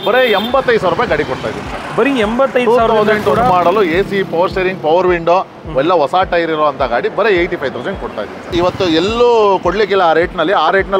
ಬರೀ 85,000 ರೂಪಾಯಿ ಗಾಡಿ ಕೊಡ್ತಾ ಇದ್ದೀನಿ ಸರ್. ಬರೀ 85,000 ಮಾಡಲು AC, power steering, power window ಎಲ್ಲ ಹೊಸ ಟೈರ್ ಇರುವಂಥ ಗಾಡಿ ಬರೀ 85,000 ಕೊಡ್ತಾ ಇದ್ದೀನಿ ಸರ್. ಇವತ್ತು ಎಲ್ಲೂ ಕೊಡ್ಲಿಕ್ಕಿಲ್ಲ ಆ ರೇಟ್ನಲ್ಲಿ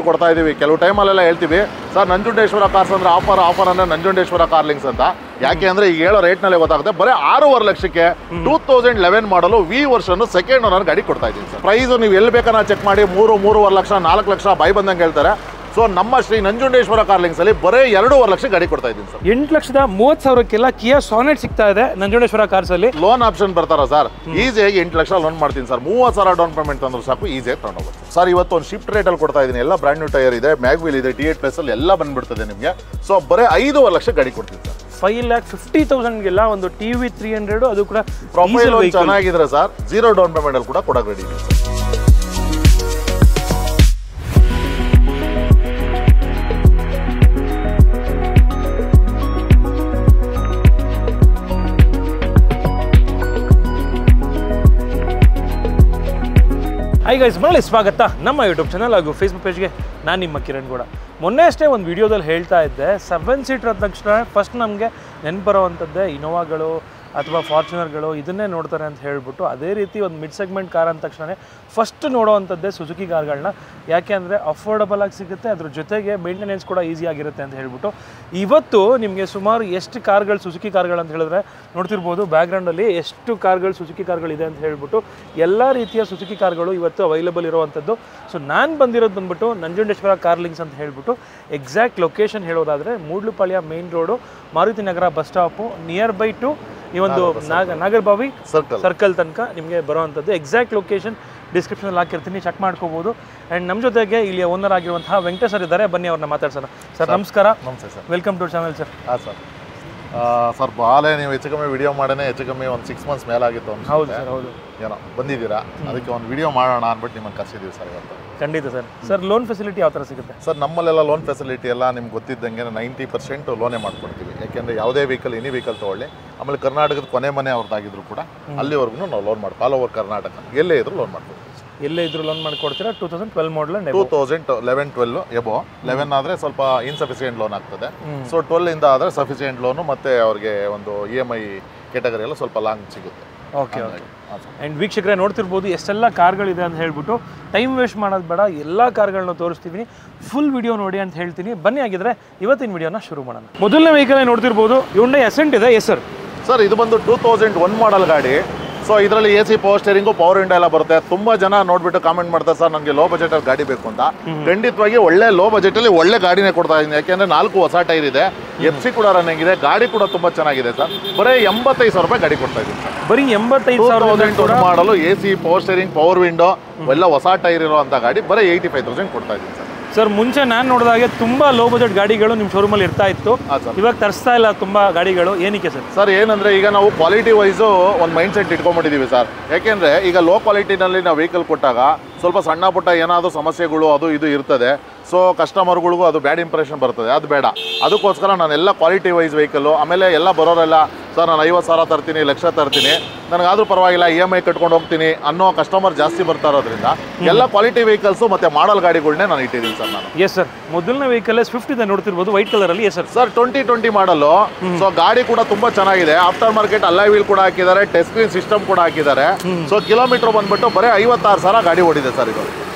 ಕೊಡ್ತಾ ಇದ್ದೀವಿ. ಕೆಲವು ಟೈಮಲ್ಲೆಲ್ಲ ಹೇಳ್ತೀವಿ ಸರ್ ನಂಜುಂಡೇಶ್ವರ ಕಾರ್ಸ್ ಅಂದರೆ ಆಫರ್ ಅಂದರೆ ನಂಜುಂಡೇಶ್ವರ ಕಾರ್ಲಿಂಗ್ಸ್ ಅಂತ. ಯಾಕೆ ಅಂದರೆ ಈಗ ಹೇಳೋ ರೇಟ್ನಲ್ಲೇ ಗೊತ್ತಾಗುತ್ತೆ. ಬರೀ 6.5 ಲಕ್ಷಕ್ಕೆ 2011 ಮಾಡಲು ವಿ ವರ್ಷನ್ ಸೆಕೆಂಡ್ ಓನರ್ ಗಾಡಿ ಕೊಡ್ತಾ ಇದ್ದೀನಿ ಸರ್. ಪ್ರೈಸು ನೀವು ಎಲ್ಲಿ ಬೇಕಾ ಚೆಕ್ ಮಾಡಿ 3.5 ಲಕ್ಷ 4 ಲಕ್ಷ ಬಾಯಿ ಬಂದಂಗೆ ಹೇಳ್ತಾರೆ. ಸೊ ನಮ್ಮ ಶ್ರೀ ನಂಜುಂಡೇಶ್ವರ ಕಾರ್ಲಿಂಗ್ಸ್ ಅಲ್ಲಿ ಬರೀ 2.5 ಲಕ್ಷ ಗಾಡಿ ಕೊಡ್ತಾ ಇದ್ದೀನಿ ಸರ್. 8,30,000ಕ್ಕೆಲ್ಲ ಕಿಯಾ ಸಾನೆಟ್ ಸಿಗ್ತಾ ಇದೆ ನಂಜುಂಡೇಶ್ವರ ಕಾರ್ಸ್ ಅಲ್ಲಿ. ಲೋನ್ ಆಪ್ಷನ್ ಬರ್ತಾರ ಸರ್, ಈಸಿಯಾಗಿ 8 ಲಕ್ಷ ಲೋನ್ ಮಾಡ್ತೀನಿ ಸರ್. 30,000 ಡೌನ್ ಪೇಮೆಂಟ್ ತಂದ್ರು ಸಾಕು, ಈಸಿಯಾಗಿ ತಗೊಂಡೋಗ್ಬೋದು ಸರ್. ಇವತ್ತು ಒಂದು ಶಿಫ್ಟ್ ರೇಟಲ್ಲಿ ಕೊಡ್ತಾ ಇದ್ದೀನಿ. ಎಲ್ಲ ಬ್ರ್ಯಾಂಡ್ ನ್ಯೂ ಟೈರ್ ಇದೆ, ಮ್ಯಾಗ್ವಿಲ್ ಇದೆ, T8+ ಅಲ್ಲಿ ಎಲ್ಲ ಬಂದ್ಬಿಡ್ತದೆ ನಿಮಗೆ. ಸೊ ಬರೀ 5.5 ಲಕ್ಷ ಗಾಡಿ ಕೊಡ್ತೀನಿ ಸರ್. 5,50,000ಗೆಲ್ಲ ಒಂದು TV 300 ಅದು ಕೂಡ ಪ್ರೊಫೈಲ್ ಚೆನ್ನಾಗಿದ್ರೆ ಸರ್, 0 ಡೌನ್ ಪೇಮೆಂಟ್ ಅಲ್ಲಿ ಕೂಡ ಕೊಡಕ್ಕೆ ರೆಡಿ ಇದೆ ಸರ್. ಹಾಯ್ ಗೈಸ್, ಮರಳಿ ಸ್ವಾಗತ ನಮ್ಮ ಯೂಟ್ಯೂಬ್ ಚಾನಲ್ ಹಾಗೂ ಫೇಸ್ಬುಕ್ ಪೇಜ್ಗೆ. ನಾನು ನಿಮ್ಮ ಕಿರಣ್ ಗೌಡ. ಮೊನ್ನೆ ಅಷ್ಟೇ ಒಂದು ವಿಡಿಯೋದಲ್ಲಿ ಹೇಳ್ತಾ ಇದ್ದೆ, 7 ಸೀಟರ್ ಅಂದ ತಕ್ಷಣ ಫಸ್ಟ್ ನಮಗೆ ನೆನಪು ಬರೋವಂಥದ್ದೇ ಇನೋವಾಗಳು ಅಥವಾ ಫಾರ್ಚುನರ್ಗಳು, ಇದನ್ನೇ ನೋಡ್ತಾರೆ ಅಂತ ಹೇಳ್ಬಿಟ್ಟು. ಅದೇ ರೀತಿ ಒಂದು ಮಿಡ್ ಸೆಗ್ಮೆಂಟ್ ಕಾರ್ ಅಂದ ತಕ್ಷಣ ಫಸ್ಟ್ ನೋಡೋವಂಥದ್ದೇ ಸುಜುಕಿ ಕಾರ್ಗಳನ್ನ. ಯಾಕೆ ಅಂದರೆ ಅಫೋರ್ಡಬಲ್ ಆಗಿ ಸಿಗುತ್ತೆ, ಅದ್ರ ಜೊತೆಗೆ ಮೇಂಟೆನೆನ್ಸ್ ಕೂಡ ಈಸಿ ಆಗಿರುತ್ತೆ ಅಂತ ಹೇಳ್ಬಿಟ್ಟು. ಇವತ್ತು ನಿಮಗೆ ಸುಮಾರು ಎಷ್ಟು ಕಾರ್ಗಳು ಸುಜುಕಿ ಕಾರ್ಗಳು ಅಂತ ಹೇಳಿದ್ರೆ ನೋಡ್ತಿರ್ಬೋದು ಬ್ಯಾಕ್ಗ್ರೌಂಡಲ್ಲಿ ಎಷ್ಟು ಕಾರ್ಗಳು ಸುಜುಕಿ ಕಾರ್ಗಳಿದೆ ಅಂತ ಹೇಳ್ಬಿಟ್ಟು. ಎಲ್ಲ ರೀತಿಯ ಸುಜುಕಿ ಕಾರ್ಗಳು ಇವತ್ತು ಅವೈಲೇಬಲ್ ಇರುವಂಥದ್ದು. ಸೊ ನಾನು ಬಂದಿರೋದು ಬಂದ್ಬಿಟ್ಟು ನಂಜುಂಡೇಶ್ವರ ಕಾರ್ಲಿಂಗ್ಸ್ ಅಂತ ಹೇಳ್ಬಿಟ್ಟು. ಎಕ್ಸಾಕ್ಟ್ ಲೊಕೇಶನ್ ಹೇಳೋದಾದರೆ Moodalapalya main road, Maruthi Nagar bus stop, near by to ಈ ಒಂದು ನಾಗರಬಾವಿ ಸರ್ಕಲ್ ತನಕ ನಿಮಗೆ ಬರುವಂಥದ್ದು. ಎಕ್ಸಾಕ್ಟ್ ಲೊಕೇಶನ್ ಡಿಸ್ಕ್ರಿಪ್ಷನಲ್ಲಿ ಹಾಕಿರ್ತೀನಿ, ಚೆಕ್ ಮಾಡ್ಕೋಬೋದು. ಆ್ಯಂಡ್ ನಮ್ಮ ಜೊತೆಗೆ ಇಲ್ಲಿ ಓನರ್ ಆಗಿರುವಂತಹ ವೆಂಕಟೇಶ್ ಸರ್ ಇದ್ದಾರೆ. ಬನ್ನಿ ಅವ್ರನ್ನ ಮಾತಾಡ್ಸೋಣ. ಸರ್ ನಮಸ್ಕಾರ. ನಮಸ್ತೆ sir, welcome to channel sir. ಹಾಂ ಸರ್. ಸರ್ ಬಾಳೆ ನೀವು ಹೆಚ್ಚು ಕಮ್ಮಿ ವಿಡಿಯೋ ಮಾಡೇನೆ ಹೆಚ್ಚು ಕಮ್ಮಿ ಒಂದು 6 ಮಂತ್ಸ್ ಮೇಲಾಗಿತ್ತು ಅಂತ. ಹೌದು ಸರ್, ಹೌದು. ಏನೋ ಬಂದಿದ್ದೀರಾ, ಅದಕ್ಕೆ ಒಂದು ವಿಡಿಯೋ ಮಾಡೋಣ ಅಂದ್ಬಿಟ್ಟು ನಿಮ್ಮನ್ನು ಕರ್ಸಿದ್ದೀವಿ ಸರ್ ಇವತ್ತು. ಖಂಡಿತ ಸರ್. ಸರ್ ಲೋನ್ ಫೆಸಿಲಿಟಿ ಯಾವ ಥರ ಸಿಗುತ್ತೆ ಸರ್? ನಮ್ಮಲ್ಲೆಲ್ಲ ಲೋನ್ ಫೆಸಿಲಿಟಿ ಎಲ್ಲ ನಿಮ್ಗೆ ಗೊತ್ತಿದ್ದಂಗೆ 90% ಲೋನೇ ಮಾಡ್ಕೊಡ್ತೀವಿ. ಯಾಕೆಂದರೆ ಯಾವುದೇ ವೆಹಿಕಲ್ ಎನಿ ವೆಹಿಕಲ್ ತೊಗೊಳ್ಳಿ, ಆಮೇಲೆ ಕರ್ನಾಟಕದ ಕೊನೆ ಮನೆ ಅವ್ರದ್ದಾಗಿದ್ರು ಕೂಡ ಅಲ್ಲಿವರೆಗೂ ನಾವು ಲೋನ್ ಮಾಡಿ ಆಲ್ ಓವರ್ ಕರ್ನಾಟಕ ಎಲ್ಲೇ ಇದ್ರು ಲೋನ್ ಮಾಡ್ತೀವಿ. ಎಲ್ಲೇ ಇದ್ರು ಲೋನ್ ಮಾಡಿಕೊಡ್ತೀರಾ? 2012 ಮಾಡಲ್, 2011-12 ಎಬೋ. 11 ಆದರೆ ಸ್ವಲ್ಪ ಇನ್ಸಫಿಷಿಯೆಂಟ್ ಲೋನ್ ಆಗ್ತದೆ. ಸೊ 12 ಆದರೆ ಸಫಿಷಿಯೆಂಟ್ ಲೋನು, ಮತ್ತು ಅವ್ರಿಗೆ ಒಂದು EMI ಕ್ಯಾಟಗರಿ ಎಲ್ಲ ಸ್ವಲ್ಪ ಲಾಂಗ್ ಸಿಗುತ್ತೆ. Okay okay. ಆ್ಯಂಡ್ ವೀಕ್ಷಕರೇ ನೋಡ್ತಿರ್ಬೋದು ಎಷ್ಟೆಲ್ಲ ಕಾರ್ಗಳಿದೆ ಅಂತ ಹೇಳ್ಬಿಟ್ಟು. ಟೈಮ್ ವೇಸ್ಟ್ ಮಾಡೋದು ಬೇಡ, ಎಲ್ಲ ಕಾರ್ಗಳನ್ನ ತೋರಿಸ್ತೀವಿ. ಫುಲ್ ವಿಡಿಯೋ ನೋಡಿ ಅಂತ ಹೇಳ್ತೀನಿ. ಬನ್ನಿ, ಆಗಿದ್ರೆ ಇವತ್ತಿನ ವಿಡಿಯೋನ ಶುರು ಮಾಡೋಣ. ಮೊದಲನೇ ವೆಹಿಕಲ್ ನೋಡ್ತಿರ್ಬೋದು Hyundai Ascent ಇದೆ. ಎಸ್ ಸರ್, ಇದು ಬಂದು 2001 ಮಾಡಲ್ ಗಾಡಿ. ಸೊ ಇದರಲ್ಲಿ AC, power steering, power window ಎಲ್ಲ ಬರುತ್ತೆ. ತುಂಬ ಜನ ನೋಡ್ಬಿಟ್ಟು ಕಾಮೆಂಟ್ ಮಾಡ್ತಾರೆ ಸರ್ ನನಗೆ ಲೋ ಬಜೆಟಲ್ಲಿ ಗಾಡಿ ಬೇಕು ಅಂತ. ಖಂಡಿತವಾಗಿ ಒಳ್ಳೆ ಲೋ ಬಜೆಟಲ್ಲಿ ಒಳ್ಳೆ ಗಾಡಿನೇ ಕೊಡ್ತಾ ಇದ್ದೀನಿ. ಯಾಕೆಂದರೆ 4 ಹೊಸ ಟೈರ್ ಇದೆ, FC ಕೂಡ ರನ್ನಿಂಗ್ ಇದೆ, ಗಾಡಿ ಕೂಡ ತುಂಬ ಚೆನ್ನಾಗಿದೆ ಸರ್. ಬರೀ 85,000 ರೂಪಾಯಿ ಗಾಡಿ ಕೊಡ್ತಾ ಇದ್ದೀನಿ ಸರ್. ಬರೀ 85,000 ಮಾಡಲು AC, power steering, power window ಎಲ್ಲ ಹೊಸ ಟೈರ್ ಇರುವಂಥ ಗಾಡಿ ಬರೀ 85,000 ಕೊಡ್ತಾ ಇದ್ದೀನಿ ಸರ್. ಸರ್ ಮುಂಚೆ ನಾನು ನೋಡಿದಾಗೆ ತುಂಬ ಲೋ ಬಜೆಟ್ ಗಾಡಿಗಳು ನಿಮ್ಮ ಶೋರೂಮಲ್ಲಿ ಇರ್ತಾ ಇತ್ತು, ಇವಾಗ ತರಿಸ್ತಾ ಇಲ್ಲ ತುಂಬ ಗಾಡಿಗಳು. ಏನಕ್ಕೆ ಸರ್? ಸರ್ ಏನಂದರೆ ಈಗ ನಾವು ಕ್ವಾಲಿಟಿ ವೈಸು ಒಂದು ಮೈಂಡ್ ಸೆಟ್ ಇಟ್ಕೊಂಡ್ಬಿಟ್ಟಿದ್ದೀವಿ ಸರ್. ಯಾಕೆಂದರೆ ಈಗ ಲೋ ಕ್ವಾಲಿಟಿನಲ್ಲಿ ನಾವು ವೆಹಿಕಲ್ ಕೊಟ್ಟಾಗ ಸ್ವಲ್ಪ ಸಣ್ಣ ಪುಟ್ಟ ಏನಾದರೂ ಸಮಸ್ಯೆಗಳು ಅದು ಇದು ಇರ್ತದೆ. ಸೊ ಕಸ್ಟಮರ್ಗಳಿಗೂ ಅದು ಬ್ಯಾಡ್ ಇಂಪ್ರೆಷನ್ ಬರ್ತದೆ, ಅದು ಬೇಡ. ಅದಕ್ಕೋಸ್ಕರ ನಾನೆಲ್ಲ ಕ್ವಾಲಿಟಿ ವೈಸ್ ವೆಹಿಕಲ್ಲು. ಆಮೇಲೆ ಎಲ್ಲ ಬರೋರೆಲ್ಲ ಸರ್ ನಾನು 50,000 ತರ್ತೀನಿ, ಲಕ್ಷ ತರ್ತೀನಿ, ನನಗಾದರೂ ಪರವಾಗಿಲ್ಲ EMI ಕಟ್ಕೊಂಡು ಹೋಗ್ತೀನಿ ಅನ್ನೋ ಕಸ್ಟಮರ್ ಜಾಸ್ತಿ ಬರ್ತಾ ಇರೋದ್ರಿಂದ ಎಲ್ಲ ಕ್ವಾಲಿಟಿ ವೆಹಿಕಲ್ಸು ಮತ್ತು ಮಾಡಲ್ ಗಾಡಿಗಳನ್ನೇ ನಾನು ಇಟ್ಟಿದ್ದೀನಿ ಸರ್ ನಾನು. Yes sir. ಮೊದಲನೇ ವೆಹಿಕಲ್ ಸ್ವಿಫ್ಟ್ ಇದೆ ನೋಡ್ತಿರ್ಬೋದು, ವೈಟ್ ಕಲರಲ್ಲಿ. ಎಸ್ ಸರ್ 2020 ಮಾಡಲು. ಸೊ ಗಾಡಿ ಕೂಡ ತುಂಬ ಚೆನ್ನಾಗಿದೆ. ಆಫ್ಟರ್ ಮಾರ್ಕೆಟ್ ಅಲಾಯ್ ವೀಲ್ ಕೂಡ ಹಾಕಿದ್ದಾರೆ, ಟಚ್ ಸ್ಕ್ರೀನ್ ಸಿಸ್ಟಮ್ ಕೂಡ ಹಾಕಿದ್ದಾರೆ. ಸೊ ಕಿಲೋಮೀಟರ್ ಬಂದ್ಬಿಟ್ಟು ಬರೀ 56,000 ಗಾಡಿ ಓಡಿದೆ ಸರ್. ಇದು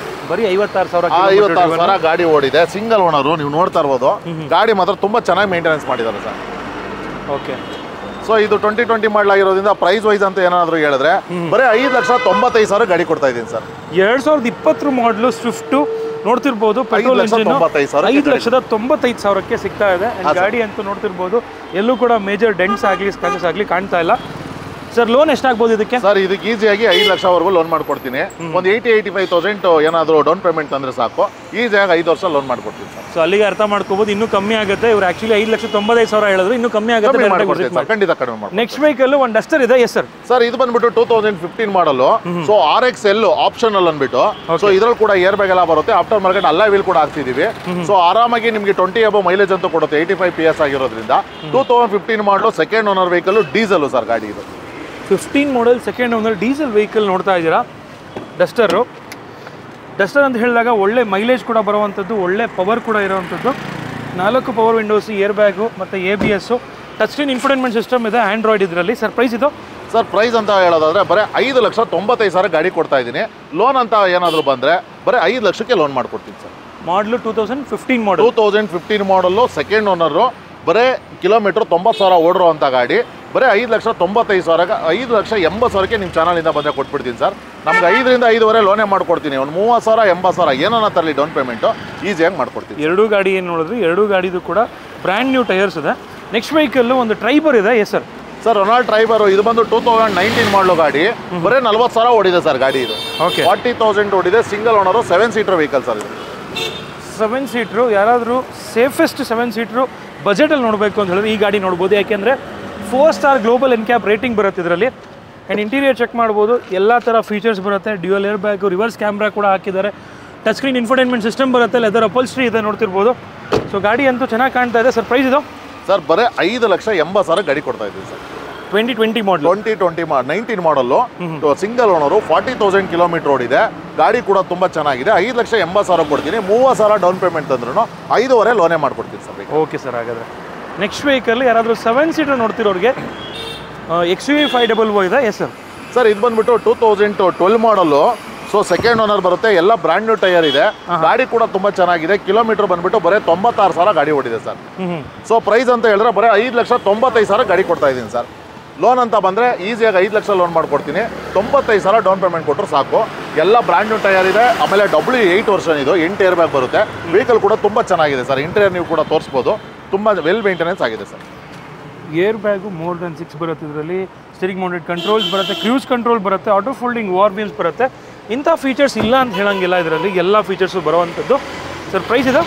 ಬರೀ 56,000 56,000 ಗಾಡಿ ಓಡಿದೆ. ಸಿಂಗಲ್ ಓನರು, ನೀವು ನೋಡ್ತಾ ಇರ್ಬೋದು. ಗಾಡಿ ಮಾತ್ರ ತುಂಬ ಚೆನ್ನಾಗಿ ಮೇಂಟೆನೆನ್ಸ್ ಮಾಡಿದ್ದಾರೆ ಸರ್. ಓಕೆ. ಸೊ ಇದು 2020 ಮಾಡಲಾಗಿರೋದ್ರಿಂದ ಪ್ರೈಸ್ ವೈಸ್ ಅಂತ ಏನಾದರೂ ಹೇಳಿದ್ರೆ ಬರೀ 5,95,000 ಗಾಡಿ ಕೊಡ್ತಾ ಇದ್ದೀನಿ ಸರ್. 2020 ಮಾಡಲು ಸ್ವಿಫ್ಟ್ ನೋಡ್ತಿರ್ಬೋದು, ಪೆಟ್ರೋಲ್ ಇಂಜಿನ್ 5,95,000ಕ್ಕೆ ಸಿಗ್ತಾ ಇದೆ. ಗಾಡಿ ಅಂತೂ ನೋಡ್ತಿರ್ಬೋದು ಎಲ್ಲೂ ಕೂಡ ಮೇಜರ್ ಡೆಂಟ್ಸ್ ಆಗಲಿ ಸ್ಕ್ರಾಚಸ್ ಆಗಲಿ ಕಾಣ್ತಾ ಇಲ್ಲ. ಸರ್ ಲೋನ್ ಎಷ್ಟಾಗ್ಬೋದು ಇದಕ್ಕೆ? ಸರ್ ಇದಕ್ಕೆ ಈಸಿಯಾಗಿ 5 ಲಕ್ಷವರೆಗೂ ಲೋನ್ ಮಾಡ್ಕೊಡ್ತೀನಿ. ಒಂದು 85,000 ಏನಾದರೂ ಡೌನ್ ಪೇಮೆಂಟ್ ಅಂದರೆ ಸಾಕು, ಈಸಿಯಾಗಿ 5 ವರ್ಷ ಲೋನ್ ಮಾಡ್ಕೊಡ್ತೀನಿ ಸರ್. ಸೊ ಅಲ್ಲಿಗೆ ಅರ್ಥ ಮಾಡ್ಕೋಬೋದು, ಇನ್ನೂ ಕಮ್ಮಿ ಆಗುತ್ತೆ. ಇವ್ರು ಆಕ್ಚುಲಿ 5,95,000 ಹೇಳಿದ್ರು, ಇನ್ನೂ ಕಮ್ಮಿ ಆಗುತ್ತೆ. ಖಂಡಿತ ಕಡಿಮೆ ಮಾಡಿ. ನೆಕ್ಸ್ಟ್ ವೆಹಿಕಲ್ ಒಂದು ಡಸ್ಟರ್ ಇದೆ. Yes sir. ಸರ್ ಇದು ಬಂದ್ಬಿಟ್ಟು 2015 ಮಾಡಲು. ಸೊ RXL ಆಪ್ಷನಲ್ ಅಂದ್ಬಿಟ್ಟು. ಸೊ ಇದ್ರಲ್ಲಿ ಕೂಡ ಏರ್ ಬ್ಯಾಗ್ ಎಲ್ಲ ಬರುತ್ತೆ. ಆಫ್ಟರ್ ಮಾರ್ಕೆಟ್ ಅಲಾಯ್ ವೀಲ್ ಕೂಡ ಹಾಕ್ತಿದೀವಿ. ಸೊ ಆರಾಮಾಗಿ ನಿಮಗೆ 20 ಅಬೋ ಮೈಲೇಜ್ ಅಂತೂ ಕೊಡುತ್ತೆ, 85 PS ಆಗಿರೋದ್ರಿಂದ. 2015 ಮಾಡಲು second owner vehicle, diesel sir ಗಾಡಿ ಇದು. 15 model second owner diesel vehicle ನೋಡ್ತಾ ಇದ್ದೀರಾ. ಡಸ್ಟರ್ ಅಂತ ಹೇಳಿದಾಗ ಒಳ್ಳೆ ಮೈಲೇಜ್ ಕೂಡ ಬರುವಂಥದ್ದು, ಒಳ್ಳೆ ಪವರ್ ಕೂಡ ಇರೋವಂಥದ್ದು. 4 ಪವರ್ ವಿಂಡೋಸ್, ಏರ್ ಬ್ಯಾಗು ಮತ್ತು ABS, touch screen infotainment system ಇದೆ, ಆಂಡ್ರಾಯ್ಡ್ ಇದರಲ್ಲಿ. ಸರ್ ಪ್ರೈಸ್ ಇದು? ಸರ್ ಪ್ರೈಸ್ ಅಂತ ಹೇಳೋದಾದ್ರೆ ಬರೀ 5,95,000 ಗಾಡಿ ಕೊಡ್ತಾ ಇದ್ದೀನಿ. ಲೋನ್ ಅಂತ ಏನಾದರೂ ಬಂದರೆ ಬರೀ 5 ಲಕ್ಷಕ್ಕೆ ಲೋನ್ ಮಾಡ್ಕೊಡ್ತೀನಿ ಸರ್. ಮಾಡಲು 2015 ಮಾಡಲ್. 2015 ಮಾಡಲ್ಲು, ಸೆಕೆಂಡ್ ಓನರು, ಬರೀ ಕಿಲೋಮೀಟ್ರ್ 90,000 ಓಡಿರೋ ಅಂಥ ಗಾಡಿ. ಬರೀ 5,95,000, 5,80,000ಕ್ಕೆ ನಿಮ್ಮ ಚಾನಲಿಂದ ಬಂದರೆ ಕೊಟ್ಬಿಡ್ತೀನಿ ಸರ್. ನಮ್ಗೆ 5ರಿಂದ 5.5 ಲೋನೇ ಮಾಡ್ಕೊಡ್ತೀನಿ. ಒಂದು 30,000 80,000 ಏನನ್ನ ತರಲಿ ಡೌನ್ ಪೇಮೆಂಟು ಈಸಿಯಾಗಿ ಮಾಡ್ಕೊಡ್ತೀನಿ. ಎರಡೂ ಗಾಡಿ ಏನು ನೋಡಿದ್ರಿ, ಎರಡೂ ಗಾಡಿದು ಕೂಡ ಬ್ರ್ಯಾಂಡ್ ನ್ಯೂ ಟೈರ್ಸ್ ಇದೆ. ನೆಕ್ಸ್ಟ್ ವೆಹಿಕಲ್ಲು ಒಂದು ಟ್ರೈಬರ್ ಇದೆ. Yes sir. ಸರ್ ರೊನಾಲ್ಡ್ ಟ್ರೈಬರು, ಇದು ಬಂದು 2019 ಮಾಡಲು ಗಾಡಿ. ಬರೀ 40,000 ಓಡಿದೆ ಸರ್ ಗಾಡಿ. ಇದು ಓಕೆ, 40,000 ಓಡಿದೆ. Single owner, 7 seater vehicle sir ಇದು. 7 ಸೀಟ್ರು. ಯಾರಾದರೂ ಸೇಫೆಸ್ಟ್ 7 ಸೀಟ್ರು ಬಜೆಟಲ್ಲಿ ನೋಡಬೇಕು ಅಂತ ಹೇಳಿದ್ರೆ ಈ ಗಾಡಿ ನೋಡ್ಬೋದು. ಯಾಕೆಂದರೆ 4 ಸ್ಟಾರ್ ಗ್ಲೋಬಲ್ ಎನ್ಕ್ಯಾಪ್ ರೇಟಿಂಗ್ ಬರುತ್ತೆ ಇದರಲ್ಲಿ. ಆ್ಯಂಡ್ ಇಂಟೀರಿಯರ್ ಚೆಕ್ ಮಾಡ್ಬೋದು, ಎಲ್ಲ ಥರ ಫೀಚರ್ಸ್ ಬರುತ್ತೆ. Dual air bag, reverse camera ಕೂಡ ಹಾಕಿದ್ದಾರೆ. ಟಚ್ ಸ್ಕ್ರೀನ್ ಇನ್ಫೋಟೈನ್ಮೆಂಟ್ ಸಿಸ್ಟಮ್ ಬರುತ್ತೆ, ಲೆದರ್ ಅಪಲ್ಸ್ಟ್ರಿ ಇದೆ ನೋಡ್ತಿರ್ಬೋದು. ಸೊ ಗಾಡಿ ಅಂತೂ ಚೆನ್ನಾಗಿ ಕಾಣ್ತಾ ಇದೆ. ಸರ್ ಪ್ರೈಸ್ ಇದು? ಸರ್ ಬರೀ 5,80,000 ಗಾಡಿ ಕೊಡ್ತಾ ಇದ್ದೀವಿ ಸರ್. 2020 ಮಾಡಲ್. 19 ಮಾಡಲ್ಲು, ಸಿಂಗಲ್ ಓನರು, 40,000 ಕಿಲೋಮೀಟರ್ ಓಡಿದೆ. ಗಾಡಿ ಕೂಡ ತುಂಬ ಚೆನ್ನಾಗಿದೆ. 5,80,000 ಕೊಡ್ತೀನಿ. 30,000 ಡೌನ್ ಪೇಮೆಂಟ್ ತಂದ್ರೂ 5.5 ಲೋನೇ ಮಾಡ್ಕೊಡ್ತೀನಿ ಸರ್. Okay sir. ಹಾಗಾದರೆ ನೆಕ್ಸ್ಟ್ ವೆಹಿಕಲ್ ಯಾರಾದರೂ 7 ಸೀಟರ್ ನೋಡ್ತಿರೋರಿಗೆ XUV 500 ಇದೆ. Yes sir. ಸರ್ ಇದು ಬಂದ್ಬಿಟ್ಟು 2012 ಮಾಡಲ್ಲು. ಸೊ ಸೆಕೆಂಡ್ ಓನರ್ ಬರುತ್ತೆ, ಎಲ್ಲ ಬ್ರ್ಯಾಂಡ್ ನ್ಯೂ ಟೈರ್ ಇದೆ. ಗಾಡಿ ಕೂಡ ತುಂಬ ಚೆನ್ನಾಗಿದೆ. ಕಿಲೋಮೀಟರ್ ಬಂದ್ಬಿಟ್ಟು ಬರೀ 96,000 ಗಾಡಿ ಓಡಿದೆ ಸರ್. ಸೊ ಪ್ರೈಸ್ ಅಂತ ಹೇಳಿದ್ರೆ ಬರೀ 5,95,000 ಗಾಡಿ ಕೊಡ್ತಾ ಇದ್ದೀನಿ ಸರ್. ಲೋನ್ ಅಂತ ಬಂದರೆ ಈಸಿಯಾಗಿ 5 ಲಕ್ಷ ಲೋನ್ ಮಾಡ್ಕೊಡ್ತೀನಿ. 95,000 ಡೌನ್ ಪೇಮೆಂಟ್ ಕೊಟ್ಟರು ಸಾಕು. ಎಲ್ಲ ಬ್ರ್ಯಾಂಡ್ ನ್ಯೂ ಟೈರ್ ಇದೆ. ಆಮೇಲೆ W8 ವರ್ಷನ್ ಇದು, 8 ಏರ್ ಬ್ಯಾಗ್ ಬರುತ್ತೆ. ವೆಹಿಕಲ್ ಕೂಡ ತುಂಬ ಚೆನ್ನಾಗಿದೆ ಸರ್. ಇಂಟೀರಿಯರ್ ನೀವು ಕೂಡ ತೋರಿಸ್ಬೋದು, ತುಂಬ ವೆಲ್ ಮೇಂಟೆನೆನ್ಸ್ ಆಗಿದೆ sir. Air bag more than 6 ಬರುತ್ತೆ ಇದರಲ್ಲಿ. ಸ್ಟೀರಿಂಗ್ ಮೌಂಟೆಡ್ ಕಂಟ್ರೋಲ್ಸ್ ಬರುತ್ತೆ, ಕ್ರೂಸ್ ಕಂಟ್ರೋಲ್ ಬರುತ್ತೆ, ಆಟೋ ಫೋಲ್ಡಿಂಗ್ ವಾರ್ ವೀಲ್ಸ್ ಬರುತ್ತೆ. ಇಂಥ ಫೀಚರ್ಸ್ ಇಲ್ಲ ಅಂತ ಹೇಳಂಗಿಲ್ಲ ಇದರಲ್ಲಿ, ಎಲ್ಲ ಫೀಚರ್ಸು ಬರುವಂಥದ್ದು. ಸರ್ ಪ್ರೈಸ್ ಇದು?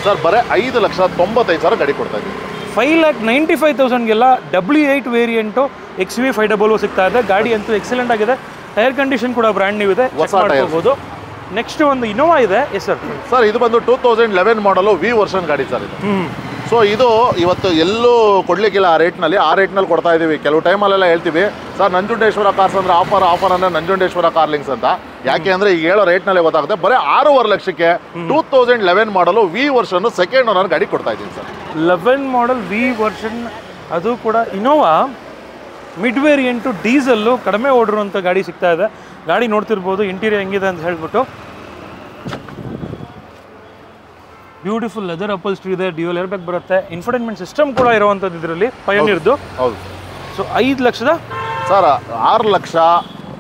ಸರ್ ಬರೀ 5,95,000 ಗಾಡಿ ಕೊಡ್ತಾ ಇದ್ದೀನಿ. 5,95,000ಗೆಲ್ಲ W8 ವೇರಿಯಂಟು XUV 500 ಸಿಗ್ತಾ ಇದೆ. ಗಾಡಿ ಅಂತೂ ಎಕ್ಸಲೆಂಟ್ ಆಗಿದೆ. ಟೈರ್ ಕಂಡೀಷನ್ ಕೂಡ ಬ್ರ್ಯಾಂಡ್ ನ್ಯೂ ಇದೆ, ಹೊಸ ಮಾಡ್ಕೋಬೋದು. ನೆಕ್ಸ್ಟ್ ಒಂದು ಇನೋವಾ ಇದೆ. Yes sir. ಸರ್ ಇದು ಬಂದು 2011 ಮಾಡಲು V ವರ್ಷನ್ ಗಾಡಿ ಸರ್ ಇದು. ಸೊ ಇದು ಇವತ್ತು ಎಲ್ಲೂ ಕೊಡಲಿಕ್ಕಿಲ್ಲ ಆ ರೇಟ್ನಲ್ಲಿ ಕೊಡ್ತಾ ಇದ್ದೀವಿ. ಕೆಲವು ಟೈಮಲ್ಲೆಲ್ಲ ಹೇಳ್ತೀವಿ ಸರ್ ನಂಜುಂಡೇಶ್ವರ ಕಾರ್ಸ್ ಅಂದರೆ ಆಫರ್ ಅಂದರೆ ನಂಜುಂಡೇಶ್ವರ ಕಾರ್ಲಿಂಗ್ಸ್ ಅಂತ. ಯಾಕೆ ಅಂದರೆ ಈಗ ಹೇಳೋ ರೇಟ್ನಲ್ಲೇ ಗೊತ್ತಾಗುತ್ತೆ. ಬರೀ 6.5 ಲಕ್ಷಕ್ಕೆ 2011 ಮಾಡಲು V ವರ್ಷನ್ನು ಸೆಕೆಂಡ್ ಓನರ್ ಗಾಡಿ ಕೊಡ್ತಾ ಇದ್ದೀನಿ ಸರ್. 11 ಮಾಡಲ್ V ವರ್ಷನ್, ಅದು ಕೂಡ ಇನೋವಾ ಮಿಡ್ ವೇರಿಯಂಟು, ಡೀಸಲ್ಲು, ಕಡಿಮೆ ಓಡಿರುವಂಥ ಗಾಡಿ ಸಿಗ್ತಾ ಇದೆ. ಗಾಡಿ ನೋಡ್ತಿರ್ಬೋದು ಇಂಟೀರಿಯರ್ ಹೆಂಗಿದೆ ಅಂತ ಹೇಳ್ಬಿಟ್ಟು. ಬ್ಯೂಟಿಫುಲ್ ಲೆದರ್ ಅಪಲ್ಸ್ಟ್ರಿ ಇದೆ, ಡ್ಯೂಯಲ್ ಏರ್ ಬ್ಯಾಗ್ ಬರುತ್ತೆ, ಇನ್ಫೋಟೈನ್ಮೆಂಟ್ ಸಿಸ್ಟಮ್ ಕೂಡ ಇರುವಂಥದ್ದು ಇದರಲ್ಲಿ, ಪಯನಿರ್ದು. ಹೌದು. ಸೊ 5 ಲಕ್ಷದ ಸರ್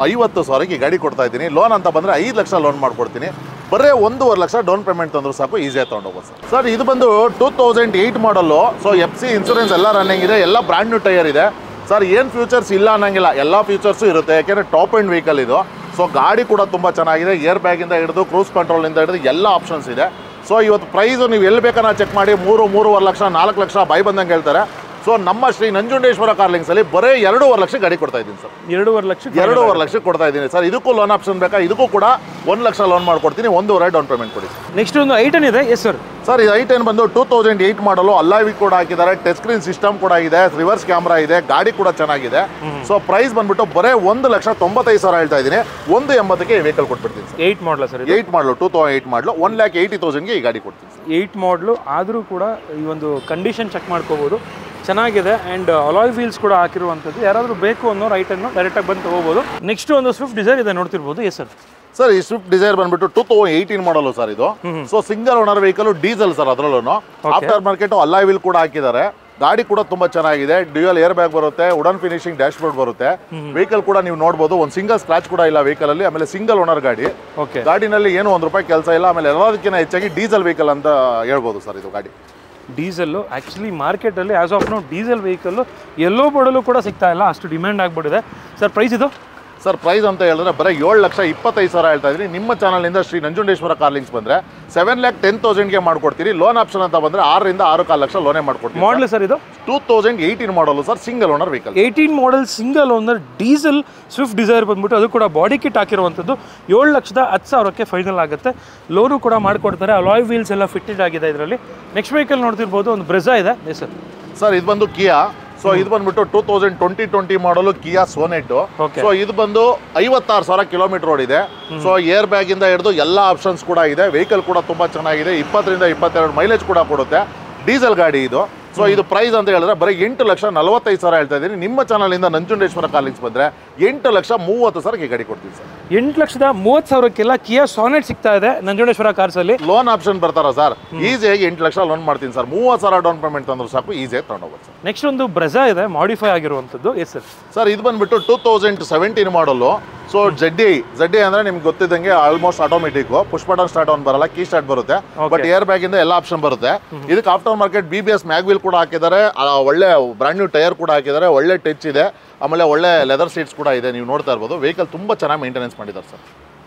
6,50,000ಗೆ ಗಾಡಿ ಕೊಡ್ತಾ ಇದ್ದೀನಿ. ಲೋನ್ ಅಂತ ಬಂದರೆ 5 ಲಕ್ಷ ಲೋನ್ ಮಾಡ್ಕೊಡ್ತೀನಿ. ಬರೀ 1.5 ಲಕ್ಷ ಡೌನ್ ಪೇಮೆಂಟ್ ತಂದರೂ ಸಾಕು, ಈಸಿಯಾಗಿ ತೊಗೊಂಡೋಗ್ಬೋದು ಸರ್. ಸರ್ ಇದು ಬಂದು 2008 ಮಾಡಲ್ಲು. ಸೊ FC ಇನ್ಸೂರೆನ್ಸ್ ಎಲ್ಲ ರನ್ನಿಂಗ್ ಇದೆ, ಎಲ್ಲ ಬ್ರ್ಯಾಂಡ್ ನ್ಯೂ ಟೈರ್ ಇದೆ ಸರ್. ಏನು ಫ್ಯೂಚರ್ಸ್ ಇಲ್ಲ ಅನ್ನಂಗಿಲ್ಲ, ಎಲ್ಲ ಫ್ಯೂಚರ್ಸು ಇರುತ್ತೆ. ಯಾಕೆಂದರೆ ಟಾಪ್ ಎಂಡ್ ವೆಹಿಕಲ್ ಇದು. ಸೊ ಗಾಡಿ ಕೂಡ ತುಂಬ ಚೆನ್ನಾಗಿದೆ. ಏರ್ ಬ್ಯಾಗಿಂದ ಹಿಡಿದು ಕ್ರೂಸ್ ಕಂಟ್ರೋಲಿಂದ ಹಿಡಿದು ಎಲ್ಲ ಆಪ್ಷನ್ಸ್ ಇದೆ. ಸೊ ಇವತ್ತು ಪ್ರೈಸು ನೀವು ಎಲ್ಲಿ ಬೇಕಾದ್ರೆ ಚೆಕ್ ಮಾಡಿ 3.5 ಲಕ್ಷ 4 ಲಕ್ಷ ಬಾಯಿ ಬಂದಂಗೆ ಹೇಳ್ತಾರೆ. ಸೊ ನಮ್ಮ ಶ್ರೀ ನಂಜುಂಡೇಶ್ವರ ಕಾರ್ಲಿಂಗ್ಸಲ್ಲಿ ಬರೀ 2.5 ಲಕ್ಷ ಗಾಡಿ ಕೊಡ್ತಾ ಇದ್ದೀನಿ ಸರ್. 2.5 ಲಕ್ಷಕ್ಕೆ ಕೊಡ್ತಾ ಇದ್ದೀನಿ ಸರ್. ಇದಕ್ಕೂ ಲೋನ್ ಆಪ್ಷನ್ ಬೇಕಾ? ಇದಕ್ಕೂ ಕೂಡ 1 ಲಕ್ಷ ಲೋನ್ ಮಾಡ್ಕೊಡ್ತೀನಿ. 1.5 ಡೌನ್ ಪೇಮೆಂಟ್ ಕೊಡಿ. ನೆಕ್ಸ್ಟ್ ಒಂದು i10 ಇದೆ. Yes sir. ಸರ್ ಇದು i10 ಬಂದು 2008 ಮಾಡಲು, ಅಲಾಯ್ ಕೂಡ ಹಾಕಿದ್ದಾರೆ, ಟಚ್ ಸ್ಕ್ರೀನ್ ಸಿಸ್ಟಮ್ ಕೂಡ ಇದೆ, ರಿವರ್ಸ್ ಕ್ಯಾಮ್ರಾ ಇದೆ, ಗಾಡಿ ಕೂಡ ಚೆನ್ನಾಗಿದೆ. ಸೊ ಪ್ರೈಸ್ ಬಂದ್ಬಿಟ್ಟು ಬರೀ 1,95,000 ಹೇಳ್ತಾ ಇದ್ದೀನಿ. 1.80ಕ್ಕೆ ಈ ವೆಹಿಕಲ್ ಕೊಟ್ಬಿಡ್ತೀನಿ ಸರ್. 8 ಮಾಡಲ ಸರ್? 8 ಮಾಡಲು, 2008 ಮಾಡಲು, 1,80,000ಗೆ ಈ ಗಾಡಿ ಕೊಡ್ತೀನಿ ಸರ್. 8 ಮಾಡಲು ಆದರೂ ಕೂಡ ಈ ಒಂದು ಕಂಡೀಷನ್ ಚೆಕ್ ಮಾಡ್ಕೋಬೋದು, ಚೆನ್ನಾಗಿದೆ. ಆ್ಯಂಡ್ ಅಲಾಯ್ ವೀಲ್ಸ್ ಕೂಡ ಹಾಕಿರುವಂಥದ್ದು. ಯಾರಾದರೂ ಬೇಕು ಅನ್ನೋರು i10 ಡೈರೆಕ್ಟಾಗಿ ಬಂದು ತೊಗೋಬೋದು. ನೆಕ್ಸ್ಟ್ ಒಂದು ಸ್ವಿಫ್ಟ್ ಡಿಸೈರ್ ಇದೆ ನೋಡ್ತಿರ್ಬೋದು. Yes sir. ಸರ್ ಈ ಸ್ವಿಫ್ಟ್ ಡಿಸೈರ್ ಬಂದ್ಬಿಟ್ಟು 2018 ಮಾಡಲು ಸರ್ ಇದು. So single owner vehicle, diesel sir. ಅದರಲ್ಲೂ ಆಫ್ಟರ್ ಮಾರ್ಕೆಟ್ ಅಲಾಯ್ ವೀಲ್ ಕೂಡ ಹಾಕಿದ್ದಾರೆ. ಗಾಡಿ ಕೂಡ ತುಂಬಾ ಚೆನ್ನಾಗಿದೆ. ಡ್ಯೂಯಲ್ ಏರ್ ಬ್ಯಾಗ್ ಬರುತ್ತೆ, ವುಡನ್ ಫಿನಿಶಿಂಗ್ ಡ್ಯಾಶ್ ಬೋರ್ಡ್ ಬರುತ್ತೆ. ವೆಹಿಕಲ್ ಕೂಡ ನೀವು ನೋಡಬಹುದು, ಒಂದು ಸಿಂಗಲ್ ಸ್ಕ್ರಾಚ್ ಕೂಡ ಇಲ್ಲ ವೆಹಿಕಲ್ ಅಲ್ಲಿ. ಆಮೇಲೆ ಸಿಂಗಲ್ ಓನರ್ ಗಾಡಿ. ಗಾಡಿನಲ್ಲಿ ಏನು ₹1 ಕೆಲಸ ಇಲ್ಲ. ಆಮೇಲೆ ಎಲ್ಲದಕ್ಕಿಂತ ಹೆಚ್ಚಾಗಿ ಡೀಸೆಲ್ ವೆಹಿಕಲ್ ಅಂತ ಹೇಳ್ಬೋದು ಸರ್ ಇದು ಗಾಡಿ. ಡೀಸೆಲ್ಲು ಆ್ಯಕ್ಚುಲಿ ಮಾರ್ಕೆಟಲ್ಲಿ as of now diesel vehicle ಎಲ್ಲೋ ಬಡಲು ಕೂಡ ಸಿಗ್ತಾ ಇಲ್ಲ, ಅಷ್ಟು ಡಿಮ್ಯಾಂಡ್ ಆಗಿಬಿಟ್ಟಿದೆ. ಸರ್ ಪ್ರೈಸ್ ಇದು? ಸರ್ ಪ್ರೈಸ್ ಅಂತ ಹೇಳಿದ್ರೆ ಬರೀ 7,25,000 ಹೇಳ್ತಾ ಇದ್ದೀನಿ. ನಿಮ್ಮ ಚಾನಲಿಂದ ಶ್ರೀ ನಂಜುಂಡೇಶ್ವರ ಕಾರ್ಲಿಂಗ್ಸ್ ಬಂದರೆ 7,10,000ಗೆ ಮಾಡ್ಕೊಡ್ತೀರಿ. ಲೋನ್ ಆಪ್ಷನ್ ಅಂತ ಬಂದರೆ 6ರಿಂದ 6.5 ಲಕ್ಷ ಲೋನೇ ಮಾಡ್ಕೊಡ್ತೀವಿ. ಮಾಡಲ್ ಸರ್ ಇದು 2018 ಮಾಡಲು sir, single owner vehicle. 18 model single owner diesel Swift Dzire ಬಂದ್ಬಿಟ್ಟು ಅದು ಕೂಡ ಬಾಡಿ ಕಿಟ್ ಹಾಕಿರುವಂಥದ್ದು. 7,10,000ಕ್ಕೆ ಫೈನಲ್ ಆಗುತ್ತೆ. ಲೋನು ಕೂಡ ಮಾಡಿಕೊಡ್ತಾರೆ. ಅಲಾಯ್ ವೀಲ್ಸ್ ಎಲ್ಲ ಫಿಟ್ಟೆಡ್ ಆಗಿದೆ ಇದರಲ್ಲಿ. ನೆಕ್ಸ್ಟ್ ವೆಹಿಕಲ್ ನೋಡ್ತಿರ್ಬೋದು, ಒಂದು ಬ್ರೆಜಾ ಇದೆ. ಸರ್ ಸರ್ ಇದು ಬಂದು ಕಿಯಾ. ಸೊ ಇದು ಬಂದ್ಬಿಟ್ಟು 2020 ಮಾಡಲು ಕಿಯಾ ಸೋನೆಟ್. ಸೊ ಇದು ಬಂದು 56,000 ಕಿಲೋಮೀಟರ್ ಓಡಿದೆ. ಸೊ ಏರ್ ಬ್ಯಾಗ್ ಇಂದ ಹಿಡಿದು ಎಲ್ಲ ಆಪ್ಷನ್ಸ್ ಕೂಡ ಇದೆ. ವೆಹಿಕಲ್ ಕೂಡ ತುಂಬಾ ಚೆನ್ನಾಗಿದೆ. 20ರಿಂದ 22 ಮೈಲೇಜ್ ಕೂಡ ಕೊಡುತ್ತೆ. ಡೀಸೆಲ್ ಗಾಡಿ ಇದು. ಸೊ ಇದು ಪ್ರೈಸ್ ಅಂತ ಹೇಳಿದ್ರೆ ಬರೀ 8,45,000 ಹೇಳ್ತಾ ಇದ್ದೀನಿ. ನಿಮ್ಮ ಚಾನಲಿಂದ ನಂಜುಂಡೇಶ್ವರ ಕಾರ್ಲಿಂಗ್ಸ್ ಬಂದರೆ 8,30,000 ಗಾಡಿ ಕೊಡ್ತೀವಿ ಸರ್. 8,30,000 ಕಿಯಾ ಸಾನೆಟ್ ಸಿಗ್ತಾ ಇದೆ ನಂಜುಂಡೇಶ್ವರ ಕಾರ್ಸಲ್ಲಿ. ಲೋನ್ ಆಪ್ಷನ್ ಬರ್ತಾರ ಸರ್, ಈಸಿಯಾಗಿ 8 ಲಕ್ಷ ಲೋನ್ ಮಾಡ್ತೀನಿ ಸರ್. 30,000 ಡೌನ್ ಪೇಮೆಂಟ್ ತಂದ್ರು ಸಾಕು, ಈಸಿಯಾಗಿ ತಗೊಂಡೋಗ್ಬೋದು ಸರ್. ನೆಕ್ಸ್ಟ್ ಒಂದು ಬ್ರೆಜಾ ಇದೆ, ಮಾಡಿಫೈ ಆಗಿರುವಂಥದ್ದು. Yes sir. ಸರ್ ಇದು ಬಂದ್ಬಿಟ್ಟು 2017 ಮಾಡಲು. ಸೊ ಜಡ್ಡಿ ಅಂದ್ರೆ ನಿಮ್ಗೆ ಗೊತ್ತಿದ್ದಂಗೆ almost automatic, push button start on ಬರಲ್ಲ, ಕೀ ಸ್ಟಾರ್ಟ್ ಬರುತ್ತೆ, ಬಟ್ ಏರ್ ಬ್ಯಾಗ್ ಇಂದ ಎಲ್ಲ ಆಪ್ಷನ್ ಬರುತ್ತೆ. ಇದಕ್ಕೆ ಆಫ್ಟರ್ ಮಾರ್ಕೆಟ್ BBS ಮ್ಯಾಗ್ವೀಲ್ ಕೂಡ ಹಾಕಿದ್ದಾರೆ, ಒಳ್ಳೆ ಬ್ರಾಂಡ್ ನ್ಯೂ ಟೈರ್ ಕೂಡ ಹಾಕಿದ್ದಾರೆ, ಒಳ್ಳೆ ಟಚ್ ಇದೆ, ಆಮೇಲೆ ಒಳ್ಳೆ ಲೆದರ್ ಸೀಟ್ಸ್ ಕೂಡ ಇದೆ. ನೀವು ನೋಡ್ತಾ ಇರ್ಬೋದು, ವೆಹಿಕಲ್ ತುಂಬಾ ಚೆನ್ನಾಗಿ ಮೇಂಟೆನೆನ್ಸ್ ಮಾಡಿದ್ದಾರೆ ಸರ್.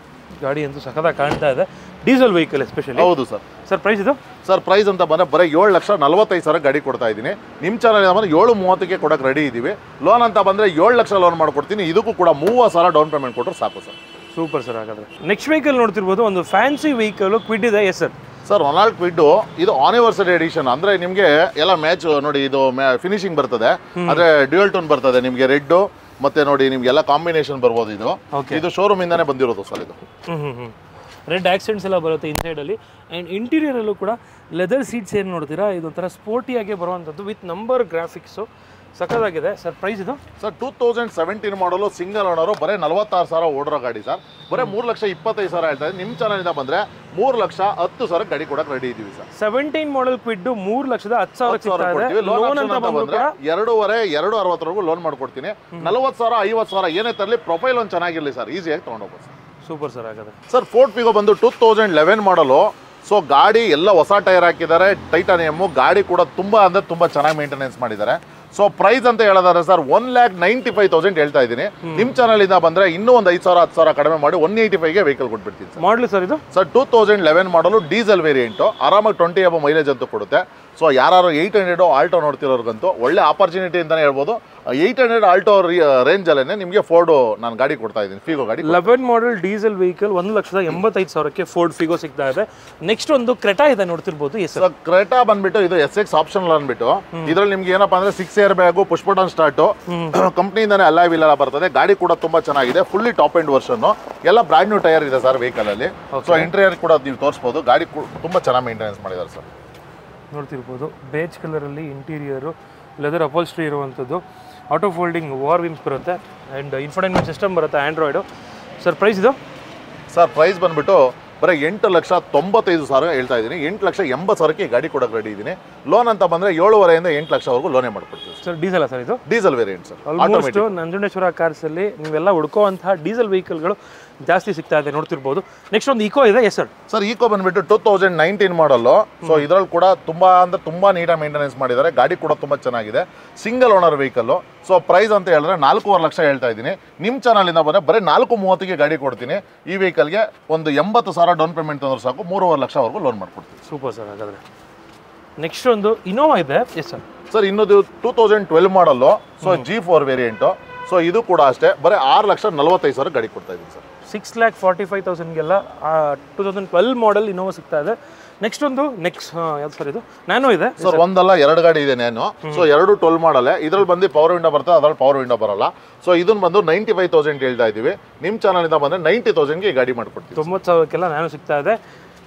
ಗಾಡಿ ಅಂತೂ ಸಖತ್ತಾಗಿ ಕಾಣ್ತಾ ಇದೆ, ಡೀಸೆಲ್ ವೆಹಿಕಲ್ ಎಸ್ಪೆಷಲಿ. ಹೌದು ಸರ್. ಸರ್ ಪ್ರೈಸ್ ಇದು? ಸರ್ ಪ್ರೈಸ್ ಅಂತ ಬಂದರೆ ಬರೀ 7,45,000 ಗಾಡಿ ಕೊಡ್ತಾ ಇದ್ದೀನಿ. ನಿಮ್ಮ ಚಾನಲ್ ಬಂದರೆ 7,30,000 ಕೊಡೋಕೆ ರೆಡಿ ಇದ್ದೀವಿ. ಲೋನ್ ಅಂತ ಬಂದರೆ 7 ಲಕ್ಷ ಲೋನ್ ಮಾಡಿಕೊಡ್ತೀನಿ. ಇದಕ್ಕೂ ಕೂಡ 30,000 ಡೌನ್ ಪೇಮೆಂಟ್ ಕೊಟ್ಟರೆ ಸಾಕು ಸರ್. Super sir. ಹಾಗಾದ್ರೆ ನೆಕ್ಸ್ಟ್ ವೆಹಿಕಲ್ ನೋಡ್ತಿರ್ಬೋದು, ಒಂದು ಫ್ಯಾನ್ಸಿ ವೆಹಿಕಲ್ ಕ್ವಿಡ್ ಇದೆ. Yes sir. Sir Ronald Kwid ಇದು ಆನಿವರ್ಸರಿ ಎಡಿಷನ್, ಅಂದರೆ ನಿಮಗೆ ಎಲ್ಲ ಮ್ಯಾಚ್ ನೋಡಿ, ಇದು ಫಿನಿಶಿಂಗ್ ಬರ್ತದೆ, ಅಂದರೆ ಡ್ಯೂಯಲ್ ಟೋನ್ ಬರ್ತದೆ ನಿಮಗೆ, ರೆಡ್ ಮತ್ತೆ ನೋಡಿ ನಿಮ್ಗೆಲ್ಲ ಕಾಂಬಿನೇಷನ್ ಬರ್ಬೋದು. ಇದು ಶೋರೂಮ್ ಇಂದಾನೆ ಬಂದಿರೋದು ಸರ್. ಇದು ರೆಡ್ ಆಕ್ಸೆಂಟ್ಸ್ ಎಲ್ಲ ಬರುತ್ತೆ ಇನ್ಸೈಡ್ ಅಲ್ಲಿ, ಅಂಡ್ ಇಂಟೀರಿಯರ್ ಅಲ್ಲೂ ಕೂಡ ಲೆದರ್ ಸೀಟ್ಸ್ ಏನು ನೋಡ್ತೀರಾ, ಇದೊಂಥರ ಸ್ಪೋರ್ಟಿಯಾಗಿ ಬರುವಂಥದ್ದು ವಿತ್ ನಂಬರ್ ಗ್ರಾಫಿಕ್ಸು, ಸಖತ್ತಾಗಿದೆ. ಸರ್ ಪ್ರೈಸ್ ಇದು? ಸರ್ 2017 ಮಾಡಲು, ಸಿಂಗಲ್ ಓನರು, ಬರೀ 46,000 ಓಡಿರೋ ಗಾಡಿ ಸರ್. ಬರೀ 3,25,000 ಹೇಳ್ತಾ ಇದೆ. ನಿಮ್ಮ ಚಾನಲಿಂದ ಬಂದರೆ 3,10,000 ಗಾಡಿ ಕೊಡಕ್ಕೆ ರೆಡಿ ಇದ್ದೀವಿ ಸರ್. 17 ಮಾಡೆಲ್ ಕ್ವಿಡ್ 3,10,000 ಲೋನ್ ಅಂತ ಬಂದ್ರೆ 2,60,000 ಲೋನ್ ಮಾಡ್ಕೊಡ್ತೀನಿ. 40,000 50,000 ಏನೇ ತರಲಿ, ಪ್ರೊಫೈಲ್ ಒಂದು ಚೆನ್ನಾಗಿರಲಿ ಸರ್, ಈಸಿಯಾಗಿ ತೊಗೊಂಡೋಗ್ಬೋದು ಸರ್. Super sir. ಹಾಗಾದ್ರೆ ಸರ್ ಫೋರ್ಡ್ ಫಿಗೋ ಬಂದು 2011 ಮಾಡಲು. ಸೊ ಗಾಡಿ ಎಲ್ಲ ಹೊಸ ಟೈರ್ ಹಾಕಿದ್ದಾರೆ, ಟೈಟಾನಿಯಮ್ಮು. ಗಾಡಿ ಕೂಡ ತುಂಬ ಅಂದರೆ ತುಂಬ ಚೆನ್ನಾಗಿ ಮೇಂಟೆನೆನ್ಸ್ ಮಾಡಿದ್ದಾರೆ. ಸೊ ಪ್ರೈಸ್ ಅಂತ ಹೇಳಿದ್ರೆ ಸರ್ 1,95,000 ಹೇಳ್ತಾ ಇದ್ದೀನಿ. ನಿಮ್ಮ ಚಾನಲಿಂದ ಬಂದರೆ ಇನ್ನೂ ಒಂದು 5,000 10,000 ಕಡಿಮೆ ಮಾಡಿ 185ಗೆ ವೆಹಿಕಲ್ ಕೊಟ್ಬಿಡ್ತೀನಿ ಸರ್. ಮಾಡಲು ಸರ್ ಇದು? ಸರ್ 2011 ಮಾಡಲು, ಡೀಸೆಲ್ ವೇರಿಯಂಟು, ಆರಾಮಾಗಿ 20 ಎಬೋ ಮೈಲೇಜ್ ಅಂತೂ ಕೊಡುತ್ತೆ. ಸೊ ಯಾರು 800 ಆಲ್ಟೋ ನೋಡ್ತಿರೋರ್ಗಂತೂ ಒಳ್ಳೆ ಆಪರ್ಚುನಿಟಿ ಅಂತಲೇ ಹೇಳ್ಬೋದು. 800 ಆಲ್ಟೋ ರೇಂಜಲ್ಲೇ ನಿಮಗೆ ಫೋರ್ಡು ನಾನು ಗಾಡಿ ಕೊಡ್ತಾ ಇದ್ದೀನಿ, ಫಿಗೋ ಗಾಡಿ. 11 model diesel vehicle 1,85,000 Ford Figo ಸಿಗ್ತಾ ಇದೆ. ನೆಕ್ಸ್ಟ್ ಒಂದು ಕ್ರೆಟಾ ಇದೆ ನೋಡ್ತಿರ್ಬೋದು. ಸರ್ ಕ್ರೆಟಾ ಬಂದ್ಬಿಟ್ಟು ಇದು SX ಆಪ್ಷನಲ್ ಅಂದ್ಬಿಟ್ಟು, ಇದರಲ್ಲಿ ನಿಮ್ಗೆ ಏನಪ್ಪಾ ಅಂದ್ರೆ 6 air bag, push button start, ಕಂಪ್ನಿಯಿಂದಾನೆ ಅಲಾಯ್ ವೀಲ್ ಎಲ್ಲ ಬರ್ತದೆ. ಗಾಡಿ ಕೂಡ ತುಂಬಾ ಚೆನ್ನಾಗಿದೆ, ಫುಲ್ಲಿ ಟಾಪ್ ಎಂಡ್ ವರ್ಷನ್, ಎಲ್ಲ ಬ್ರಾಂಡ್ ನ್ಯೂ ಟೈರ್ ಇದೆ ಸರ್ ವೆಹಿಕಲ್ ಅಲ್ಲಿ. ಸೊ ಇಂಟೀರಿಯರ್ ಕೂಡ ನೀವು ತೋರಿಸಬಹುದು, ಗಾಡಿ ತುಂಬಾ ಚೆನ್ನಾಗಿ ಮೇಂಟೆನೆನ್ಸ್ ಮಾಡಿದ್ದಾರೆ ಸರ್. ನೋಡ್ತಿರ್ಬೋದು, ಬೇಜ್ ಕಲರಲ್ಲಿ ಇಂಟೀರಿಯರು, ಲೆದರ್ ಅಪೋಲ್ಸ್ಟ್ರಿ ಇರುವಂಥದ್ದು, ಆಟೋ ಫೋಲ್ಡಿಂಗ್ ವಾರ್ ವಿಮ್ಸ್ ಬರುತ್ತೆ, ಆ್ಯಂಡ್ ಇನ್ಫೋಟೈನ್ಮೆಂಟ್ ಸಿಸ್ಟಮ್ ಬರುತ್ತೆ ಆಂಡ್ರಾಯ್ಡು. ಸರ್ ಪ್ರೈಸ್ ಇದು? ಸರ್ ಪ್ರೈಸ್ ಬಂದ್ಬಿಟ್ಟು ಬರೀ 8,95,000 ಹೇಳ್ತಾ ಇದ್ದೀನಿ. 8,80,000 ಗಾಡಿ ಕೊಡೋಕೆ ರೆಡಿ ಇದ್ದೀನಿ. ಲೋನ್ ಅಂತ ಬಂದರೆ 7,500,000 8 ಲಕ್ಷವರೆಗೂ ಲೋನೇ ಮಾಡ್ಕೊಡ್ತೀವಿ ಸರ್. ಡೀಸೆಲ್ ಸರ್ ಇದು? Diesel variant sir. Almost Nanjundeshwara ಕಾರ್ಸಲ್ಲಿ ನೀವೆಲ್ಲ ಹುಡ್ಕೋವಂತಹ ಡೀಸೆಲ್ ವೆಹಿಕಲ್ಗಳು ಜಾಸ್ತಿ ಸಿಗ್ತಾ ಇದೆ ನೋಡ್ತಿರ್ಬೋದು. ನೆಕ್ಸ್ಟ್ ಒಂದು ಈಕೋ ಇದೆ. Yes sir. ಸರ್ ಈಕೋ ಬಂದ್ಬಿಟ್ಟು 2019 ಮಾಡಲು. ಸೊ ಇದರಲ್ಲಿ ಕೂಡ ತುಂಬ ಅಂದರೆ ತುಂಬ ನೀಟಾಗಿ ಮೇಂಟೆನೆನ್ಸ್ ಮಾಡಿದ್ದಾರೆ. ಗಾಡಿ ಕೂಡ ತುಂಬ ಚೆನ್ನಾಗಿದೆ, single owner vehicle. So price ಅಂತ ಹೇಳಿದ್ರೆ 4,500,000 ಲಕ್ಷ ಹೇಳ್ತಾ ಇದ್ದೀನಿ. ನಿಮ್ಮ ಚಾನಲಿಂದ ಬಂದರೆ ಬರೀ 4,30,000 ಗಾಡಿ ಕೊಡ್ತೀನಿ. ಈ ವೆಹಿಕಲ್ಗೆ ಒಂದು 80,000 ಡೌನ್ ಪೇಮೆಂಟ್ ತಂದ್ರೆ ಸಾಕು, 3,500,000 ಲಕ್ಷವರೆಗೂ ಲೋನ್ ಮಾಡ್ಕೊಡ್ತೀನಿ. Super sir. ಹಾಗಾದರೆ ನೆಕ್ಸ್ಟ್ ಒಂದು ಇನೋವಾ ಇದೆ. Yes sir. ಸರ್ ಇನ್ನೊಂದು 2012 ಮಾಡಲ್ಲು. So G4 variant. ಸೊ ಇದು ಕೂಡ ಅಷ್ಟೇ, ಬರೀ 6,45,000 ಗಾಡಿ ಕೊಡ್ತಾ ಇದ್ದೀನಿ ಸರ್. 6,45,000ಗೆಲ್ಲ 2012 ಮಾಡೆಲ್ ಇನೋವಾ ಸಿಗ್ತಾ ಇದೆ. ನೆಕ್ಸ್ಟ್ ಒಂದು ಯಾವ್ದು ಸರ್ ಇದು? ನ್ಯಾನೋ ಇದೆ ಸರ್. ಒಂದಲ್ಲ 2 ಗಾಡಿ ಇದೆ ನ್ಯಾನೋ. ಸೊ 2 12 ಮಾಡಲ್ಲೇ. ಇದ್ರಲ್ಲಿ ಬಂದು ಪವರ್ ವಿಂಡೋ ಬರ್ತದೆ, ಅದ್ರಲ್ಲಿ ಪವರ್ ವಿಂಡೋ ಬರಲ್ಲ. ಸೊ ಇದನ್ನ ಬಂದು 95,000 ಹೇಳ್ತಾ ಇದ್ದೀವಿ. ನಿಮ್ಮ ಚಾನಲಿಂದ ಬಂದರೆ 90,000ಗೆ ಗಾಡಿ ಮಾಡ್ಕೊಡ್ತೀವಿ. 90,000ಕ್ಕೆಲ್ಲ ನ್ಯಾನೋ ಸಿಗ್ತಾ ಇದೆ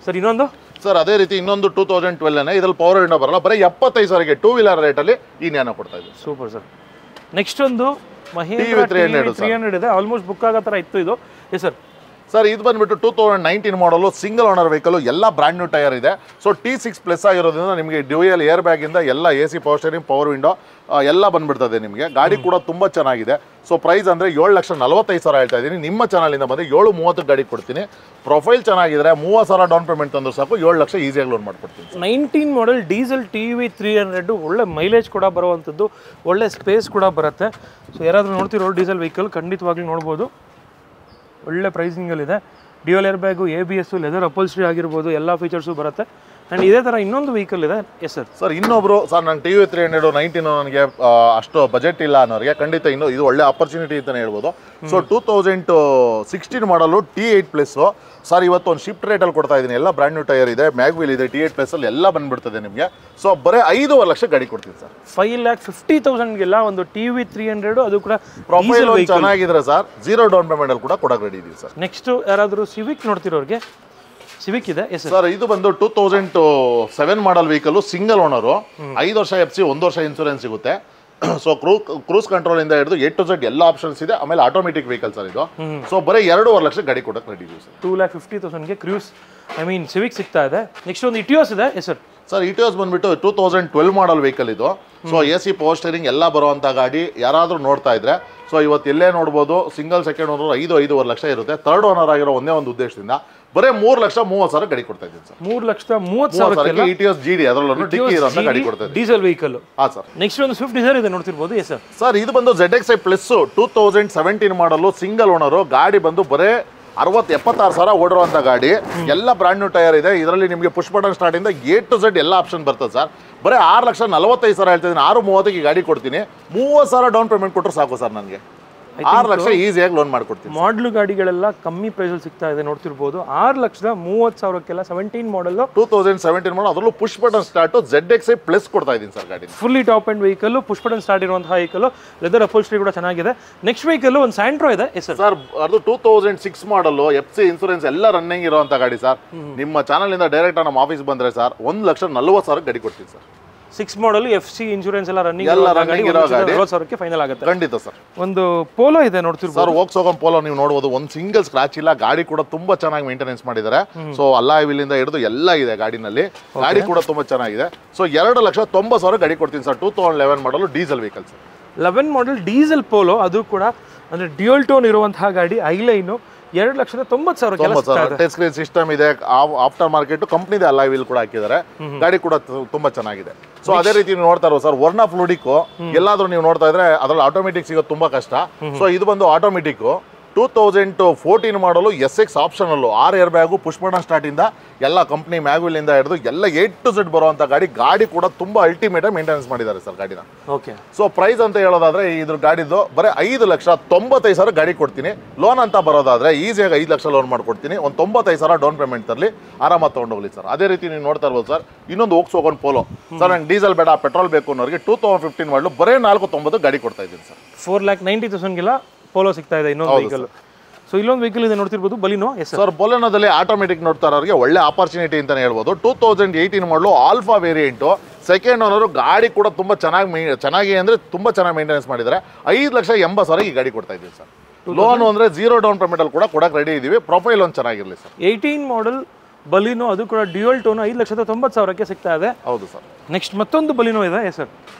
ಸರ್. ಇನ್ನೊಂದು ಸರ್ ಅದೇ ರೀತಿ ಇನ್ನೊಂದು 2012 ಇದ್ರಲ್ಲಿ ಪವರ್ ವಿಂಡೋ ಬರಲ್ಲ, ಬರೀ 75,000ಗೆ 2 ವೀಲರ್ ರೇಟಲ್ಲಿ ಈ ನ್ಯಾನೋ ಕೊಡ್ತಾ ಇದ್ದೀವಿ. Super sir. ನೆಕ್ಸ್ಟ್ ಒಂದು ಮಹೀಂದ್ರಾ 300 ಇದೆ, ಆಲ್ಮೋಸ್ಟ್ ಬುಕ್ ಆಗೋ ಥರ ಇತ್ತು ಇದು. Yes sir. ಸರ್ ಇದು ಬಂದ್ಬಿಟ್ಟು 2019 ಮಾಡಲು, ಸಿಂಗಲ್ ಓನರ್ ವೆಹಿಕಲ್, ಎಲ್ಲ ಬ್ರಾಂಡ್ ನ್ಯೂ ಟೈರ್ ಇದೆ. ಸೊ T6+ ಆಗಿರೋದ್ರಿಂದ ನಿಮಗೆ ಡ್ಯೂಯಲ್ ಏರ್ ಬ್ಯಾಗಿಂದ ಎಲ್ಲ AC power steering, power window ಎಲ್ಲ ಬಂದ್ಬಿಡ್ತದೆ ನಿಮಗೆ. ಗಾಡಿ ಕೂಡ ತುಂಬ ಚೆನ್ನಾಗಿದೆ. ಸೊ ಪ್ರೈಸ್ ಅಂದರೆ 7,45,000 ಹೇಳ್ತಾ ಇದ್ದೀನಿ. ನಿಮ್ಮ ಚಾನಲಿಂದ ಬಂದರೆ 7,30,000 ಗಾಡಿ ಕೊಡ್ತೀನಿ. ಪ್ರೊಫೈಲ್ ಚೆನ್ನಾಗಿದ್ರೆ 30,000 ಡೌನ್ ಪೇಮೆಂಟ್ ತಂದರೂ ಸಾಕು, 7 ಲಕ್ಷ ಈಸಿಯಾಗಿ ಲೋನ್ ಮಾಡ್ಕೊಡ್ತೀನಿ. 19 ಮಾಡೆಲ್ ಡೀಸೆಲ್ TV 300 ಒಳ್ಳೆ ಮೈಲೇಜ್ ಕೂಡ ಬರುವಂಥದ್ದು, ಒಳ್ಳೆ ಸ್ಪೇಸ್ ಕೂಡ ಬರುತ್ತೆ. ಸೊ ಯಾರಾದರೂ ನೋಡ್ತಿರೋ ಡೀಸೆಲ್ ವೆಹಿಕಲ್ ಖಂಡಿತವಾಗ್ಲೂ ನೋಡ್ಬೋದು, ಒಳ್ಳೆ ಪ್ರೈಸಿಂಗಲ್ಲಿದೆ. Dual air bag, ABS, leather upholstery ಆಗಿರ್ಬೋದು, ಎಲ್ಲ ಫೀಚರ್ಸು ಬರುತ್ತೆ. ಆ್ಯಂಡ್ ಇದೇ ಥರ ಇನ್ನೊಂದು ವೆಹಿಕಲ್ ಇದೆ. Yes sir. ಸರ್ ಇನ್ನೊಬ್ರು ಸರ್ ನಾನು TV 300 19 ನನಗೆ ಅಷ್ಟು ಬಜೆಟ್ ಇಲ್ಲ ಅನ್ನೋರಿಗೆ ಖಂಡಿತ ಇದು ಒಳ್ಳೆ ಆಪರ್ಚುನಿಟಿ ಅಂತಲೇ ಹೇಳ್ಬೋದು. ಸೊ 2016 ಮಾಡಲು T8+. ಸರ್ ಇವತ್ತು ಒಂದು ಶಿಫ್ಟ್ ರೇಟಲ್ಲಿ ಕೊಡ್ತಾ ಇದ್ದೀನಿ. ಎಲ್ಲ ಬ್ರ್ಯಾಂಡ್ ನ್ಯೂ ಟೈರ್ ಇದೆ, ಮ್ಯಾಗ್ವೀಲ್ ಇದೆ, T8+ಅಲ್ಲಿ ಎಲ್ಲ ಬಂದ್ಬಿಡ್ತದೆ ನಿಮಗೆ. ಸೊ ಬರೀ 5,500,000 ಲಕ್ಷ ಗಾಡಿ ಕೊಡ್ತೀನಿ ಸರ್. 5,50,000ಗೆಲ್ಲ ಒಂದು TV 300, ಅದು ಕೂಡ ಪ್ರೊಫೈಲ್ ಚೆನ್ನಾಗಿದ್ರೆ ಸರ್, 0 ಡೌನ್ ಪೇಮೆಂಟಲ್ಲಿ ಕೂಡ ಕೊಡೋಕೆ ರೆಡಿ ಇದೀವಿ ಸರ್. ನೆಕ್ಸ್ಟ್ ಯಾರಾದರೂ ಸಿವಿಕ್ ನೋಡ್ತಿರೋರಿಗೆ ಸಿವಿಕ್ ಇದೆ ಎಸ್ ಸರ್ ಇದು ಬಂದು 2007 ಮಾಡಲ್ ವೆಹಿಕಲ್ ಸಿಂಗಲ್ ಓನರು 5 ವರ್ಷ FC 1 ವರ್ಷ ಇನ್ಸೂರೆನ್ಸ್ ಸಿಗುತ್ತೆ. ಸೊ ಕ್ರೂಸ್ ಕಂಟ್ರೋಲ್ ಇಂದ ಹಿಡಿದು A to Z ಎಲ್ಲ ಆಪ್ಷನ್ಸ್ ಇದೆ. ಆಮೇಲೆ ಆಟೋಮೆಟಿಕ್ ವೆಹಿಕಲ್ ಸರ್ ಇದು. ಸೊ ಬರೀ 2.5 ಲಕ್ಷ ಗಾಡಿ ಕೊಡಕ್ಕೆ ರೆಡಿ ಇದೆ ಸರ್. 2,50,000ಗೆ ಕ್ರೂಸ್ ಸಿವಿಕ್ ಸಿಗ್ತಾ ಇದೆ. ನೆಕ್ಸ್ಟ್ ಒಂದು ಇಟಿಯೋಸ್ ಇದೆ ಎಸ್ ಸರ್ ಇಟಿಯೋಸ್ ಬಂದ್ಬಿಟ್ಟು 2012 ಮಾಡಲ್ ವೆಹಿಕಲ್ ಇದು. ಸೊ AC ಪವರ್ ಸ್ಟೇರಿಂಗ್ ಎಲ್ಲ ಬರುವಂತ ಗಾಡಿ ಯಾರಾದ್ರೂ ನೋಡ್ತಾ ಇದ್ರೆ ಸೊ ಇವತ್ತು ಎಲ್ಲೇ ನೋಡ್ಬೋದು ಸಿಂಗಲ್ ಸೆಕೆಂಡ್ ಓನರ್ 5.5 ಲಕ್ಷ ಇರುತ್ತೆ. ಥರ್ಡ್ ಓನರ್ ಆಗಿರೋ ಒಂದೇ ಒಂದು ಉದ್ದೇಶದಿಂದ ಬರೀ 3,30,000 ಗಾಡಿ ಕೊಡ್ತಾ ಇದ್ದೀನಿ ಸರ್. 3,30,000 ಇಟಿಯೋಸ್ GD ಅದರಲ್ಲೂ ಡಿಕ್ಕಿ ಇರೋ ಗಾಡಿ ಕೊಡ್ತಾ ಇದ್ದೀನಿ. Diesel vehicle. ಹಾ ಸರ್. ನೆಕ್ಸ್ಟ್ ಒಂದು ಸ್ವಿಫ್ಟ್ ಡಿಸೈರ್ ಇದೆ ನೋಡ್ತಿರ್ಬೋದು ಎಸ್ ಸರ್ ಇದು ಬಂದು ZXi ಪ್ಲಸ್ 2017 ಮಾಡಲು ಸಿಂಗಲ್ ಓನರು ಗಾಡಿ ಬಂದು ಬರೇ 60-76,000 ಓಡಿರುವಂತ ಗಾಡಿ. ಎಲ್ಲ ಬ್ರಾಂಡ್ ನ್ಯೂ ಟೈರ್ ಇದೆ. ಇದರಲ್ಲಿ ನಿಮಗೆ ಪುಷ್ ಬಟನ್ ಸ್ಟಾರ್ಟ್ ಇಂದ A to Z ಎಲ್ಲ ಆಪ್ಷನ್ ಬರ್ತದೆ ಸರ್. ಬರೀ 6,45,000 ಹೇಳ್ತಿದ್ದೀನಿ. 6,30,000 ಗಾಡಿ ಕೊಡ್ತೀನಿ. 30,000 ಡೌನ್ ಪೇಮೆಂಟ್ ಕೊಟ್ಟರು ಸಾಕು ಸರ್. ನನಗೆ 6 ಲಕ್ಷ ಈಸಿಯಾಗಿ ಲೋನ್ ಮಾಡ್ಕೊಡ್ತೀನಿ. ಮಾಡಲ್ ಗಾಡಿಗಳೆಲ್ಲ ಕಮ್ಮಿ ಪ್ರೈಸಲ್ಲಿ ಸಿಗ್ತಾ ಇದೆ ನೋಡ್ತಿರ್ಬೋದು. 6,30,000ಕ್ಕೆಲ್ಲ 17 ಮಾಡಲ್ 2017 ಮಾಡಲ್ ಅದರಲ್ಲೂ push button start ZXi plus ಕೊಡ್ತಾ ಇದ್ದೀನಿ ಸರ್ ಗಾಡಿ. Fully top and vehicle push button start ಇರುವಂತಹ ವೆಹಿಕಲ್. ಲೆದರ್ ಅಪೋಲ್ಸ್ಟ್ರಿ ಕೂಡ ಚೆನ್ನಾಗಿದೆ. ನೆಕ್ಸ್ಟ್ ವೆಹಿಕಲ್ ಒಂದು ಸ್ಯಾಂಟ್ರೋ ಇದೆ ಎಸ್ ಸರ್. ಅದು 2006 ಮಾಡಲ್ FC ಇನ್ಸೂರೆನ್ಸ್ ಎಲ್ಲ ರನ್ನಿಂಗ್ ಇರುವಂತ ಗಾಡಿ ಸರ್. ನಿಮ್ಮ ಚಾನಲ್ ಇಂದ ಡೈರೆಕ್ಟ್ ನಮ್ಮ ಆಫೀಸ್ ಬಂದ್ರೆ ಸರ್ 1,40,000 ಗಾಡಿ ಕೊಡ್ತೀನಿ ಸರ್. 6 ಮಾಡಲ್ FC ಇನ್ಶೂರೆನ್ಸ್ ಎಲ್ಲ ರನ್ನಿಂಗ್ ಇರೋ ಗಾಡಿ 40,000ಕ್ಕೆ ಫೈನಲ್ ಆಗುತ್ತೆ. ಖಂಡಿತ ಸರ್. ಒಂದು ಪೋಲೋ ಇದೆ ನೋಡ್ತಿರ್ಬೋದು ಸರ್. ವೋಕ್ಸ್ವ್ಯಾಗನ್ ಪೋಲೋ ನೀವು ನೋಡಬಹುದು. ಒಂದು ಸಿಂಗಲ್ ಸ್ಕ್ರಾಚ್ ಇಲ್ಲ. ಗಾಡಿ ಕೂಡ ತುಂಬಾ ಚೆನ್ನಾಗಿ ಮೇಂಟೆನೆನ್ಸ್ ಮಾಡಿದ್ದಾರೆ. ಸೊ ಅಲಾಯ್ ವೀಲ್ ಇಂದ ಹಿಡಿದು ಎಲ್ಲ ಇದೆ ಗಾಡಿನಲ್ಲಿ. ಗಾಡಿ ಕೂಡ ತುಂಬಾ ಚೆನ್ನಾಗಿದೆ. ಸೊ 2,90,000 ಗಾಡಿ ಕೊಡ್ತೀನಿ ಸರ್. 2011 ಮಾಡಲು ಡೀಸೆಲ್ ವೆಹಿಕಲ್ ಸರ್. 11 ಮಾಡಲ್ ಡೀಸೆಲ್ ಪೋಲೋ ಅದು ಕೂಡ ಅಂದ್ರೆ ಡ್ಯೂಯಲ್ ಟೋನ್ ಇರುವಂತಹ ಗಾಡಿ. ಐಲೈನು 2,90,000 ಟಚ್ ಸ್ಕ್ರೀನ್ ಸಿಸ್ಟಮ್ ಇದೆ. ಆಫ್ಟರ್ ಮಾರ್ಕೆಟ್ ಕಂಪ್ನಿದೆ ಅಲಾಯ್ ವೀಲ್ ಕೂಡ ಹಾಕಿದ್ದಾರೆ. ಗಾಡಿ ಕೂಡ ತುಂಬಾ ಚೆನ್ನಾಗಿದೆ. ಸೊ ಅದೇ ರೀತಿ ನೀವು ನೋಡ್ತಾ ಇರೋ ಸರ್ ವರ್ನಾ ಫ್ಲೂಡಿಕೋ ಎಲ್ಲಾದ್ರೂ ನೀವು ನೋಡ್ತಾ ಇದ್ರೆ ಅದ್ರಲ್ಲಿ ಆಟೋಮೆಟಿಕ್ ಸಿಗೋದು ತುಂಬಾ ಕಷ್ಟ. ಸೊ ಇದು ಬಂದು ಆಟೋಮೆಟಿಕ್ 2014 ಮಾಡಲು SX optional 6 air bag push button start ಇಂದ ಎಲ್ಲ ಕಂಪ್ನಿ ಮ್ಯಾಗ್ವಿಲ್ ಇಂದ ಹಿಡಿದು ಎಲ್ಲ A to Z ಬರುವಂತ ಗಾಡಿ. ಗಾಡಿ ಕೂಡ ತುಂಬಾ ಅಲ್ಟಿಮೇಟ್ ಮೇಂಟೆನೆನ್ಸ್ ಮಾಡಿದ್ದಾರೆ ಸರ್ ಗಾಡಿನ. ಓಕೆ. ಸೊ ಪ್ರೈಸ್ ಅಂತ ಹೇಳೋದಾದ್ರೆ ಇದ್ರ ಗಾಡಿದು ಬರೀ 5,95,000 ಗಾಡಿ ಕೊಡ್ತೀನಿ. ಲೋನ್ ಅಂತ ಬರೋದಾದ್ರೆ ಈಸಿಯಾಗಿ 5 ಲಕ್ಷ ಲೋನ್ ಮಾಡ್ಕೊಡ್ತೀನಿ. ಒಂದು 95,000 ಡೌನ್ ಪೇಮೆಂಟ್ ತರಲಿ ಆರಾಮಾಗಿ ತಗೊಂಡೋಗ್ಲಿ ಸರ್. ಅದೇ ರೀತಿ ನೀವು ನೋಡ್ತಾ ಇರ್ಬೋದು ಸರ್. ಇನ್ನೊಂದು ವೋಕ್ಸ್ವ್ಯಾಗನ್ ಪೋಲೋ ಸರ್. ನಂಗೆ ಡೀಸೆಲ್ ಬೇಡ ಪೆಟ್ರೋಲ್ ಬೇಕು ಅನ್ನೋರಿಗೆ 2015 ಮಾಡಲು ಬರೀ 490 ಗಾಡಿ ಕೊಡ್ತಾ ಇದ್ದೀನಿ ಸರ್. 4,90,000ಗೆಲ್ಲ ಪೋಲೋ ಸಿಗ್ತಾ ಇದೆ. ಇನ್ನೊಂದು ವೆಹಿಕಲ್. ಸೊ ಇಲ್ಲೊಂದು ವೆಹಿಕಲ್ ಇದೆ ನೋಡ್ತಿರ್ಬೋದು ಬಲಿನೋ ಎಸ್ ಸರ್. ಬೊಲೆನೋದಲ್ಲಿ ಆಟೋಮೆಟಿಕ್ ನೋಡ್ತಾ ಇರೋರಿಗೆ ಒಳ್ಳೆ ಆಪರ್ಚುನಿಟಿ ಅಂತಾನೆ ಹೇಳ್ಬೋದು. 2018 ಮಾಡಲು ಆಲ್ಫಾ ವೇರಿಯಂಟು ಸೆಕೆಂಡ್ ಓನರು. ಗಾಡಿ ಕೂಡ ತುಂಬಾ ಚೆನ್ನಾಗಿ ಅಂದ್ರೆ ತುಂಬಾ ಚೆನ್ನಾಗಿ ಮೇಂಟೆನೆನ್ಸ್ ಮಾಡಿದ್ದಾರೆ. 5,80,000 ಈ ಗಾಡಿ ಕೊಡ್ತಾ ಇದ್ದೀವಿ ಸರ್. ಲೋನ್ ಅಂದ್ರೆ 0 ಡೌನ್ ಪೇಮೆಂಟ್ ಅಲ್ಲಿ ಕೂಡ ಕೊಡಕ್ಕೆ ರೆಡಿ ಇದೀವಿ. ಪ್ರೊಫೈಲ್ ಒಂದು ಚೆನ್ನಾಗಿರಲಿ ಸರ್. 18 ಮಾಡಲ್ ಬಲಿನೋ ಅದು ಕೂಡ ಡ್ಯೂಯಲ್ ಟೋನ್ 5,90,000ಕ್ಕೆ ಸಿಗ್ತಾ ಇದೆ. ಹೌದು ಸರ್. ನೆಕ್ಸ್ಟ್ ಮತ್ತೊಂದು ಬಲಿನೋ ಇದೆ ಎಸ್ ಸರ್.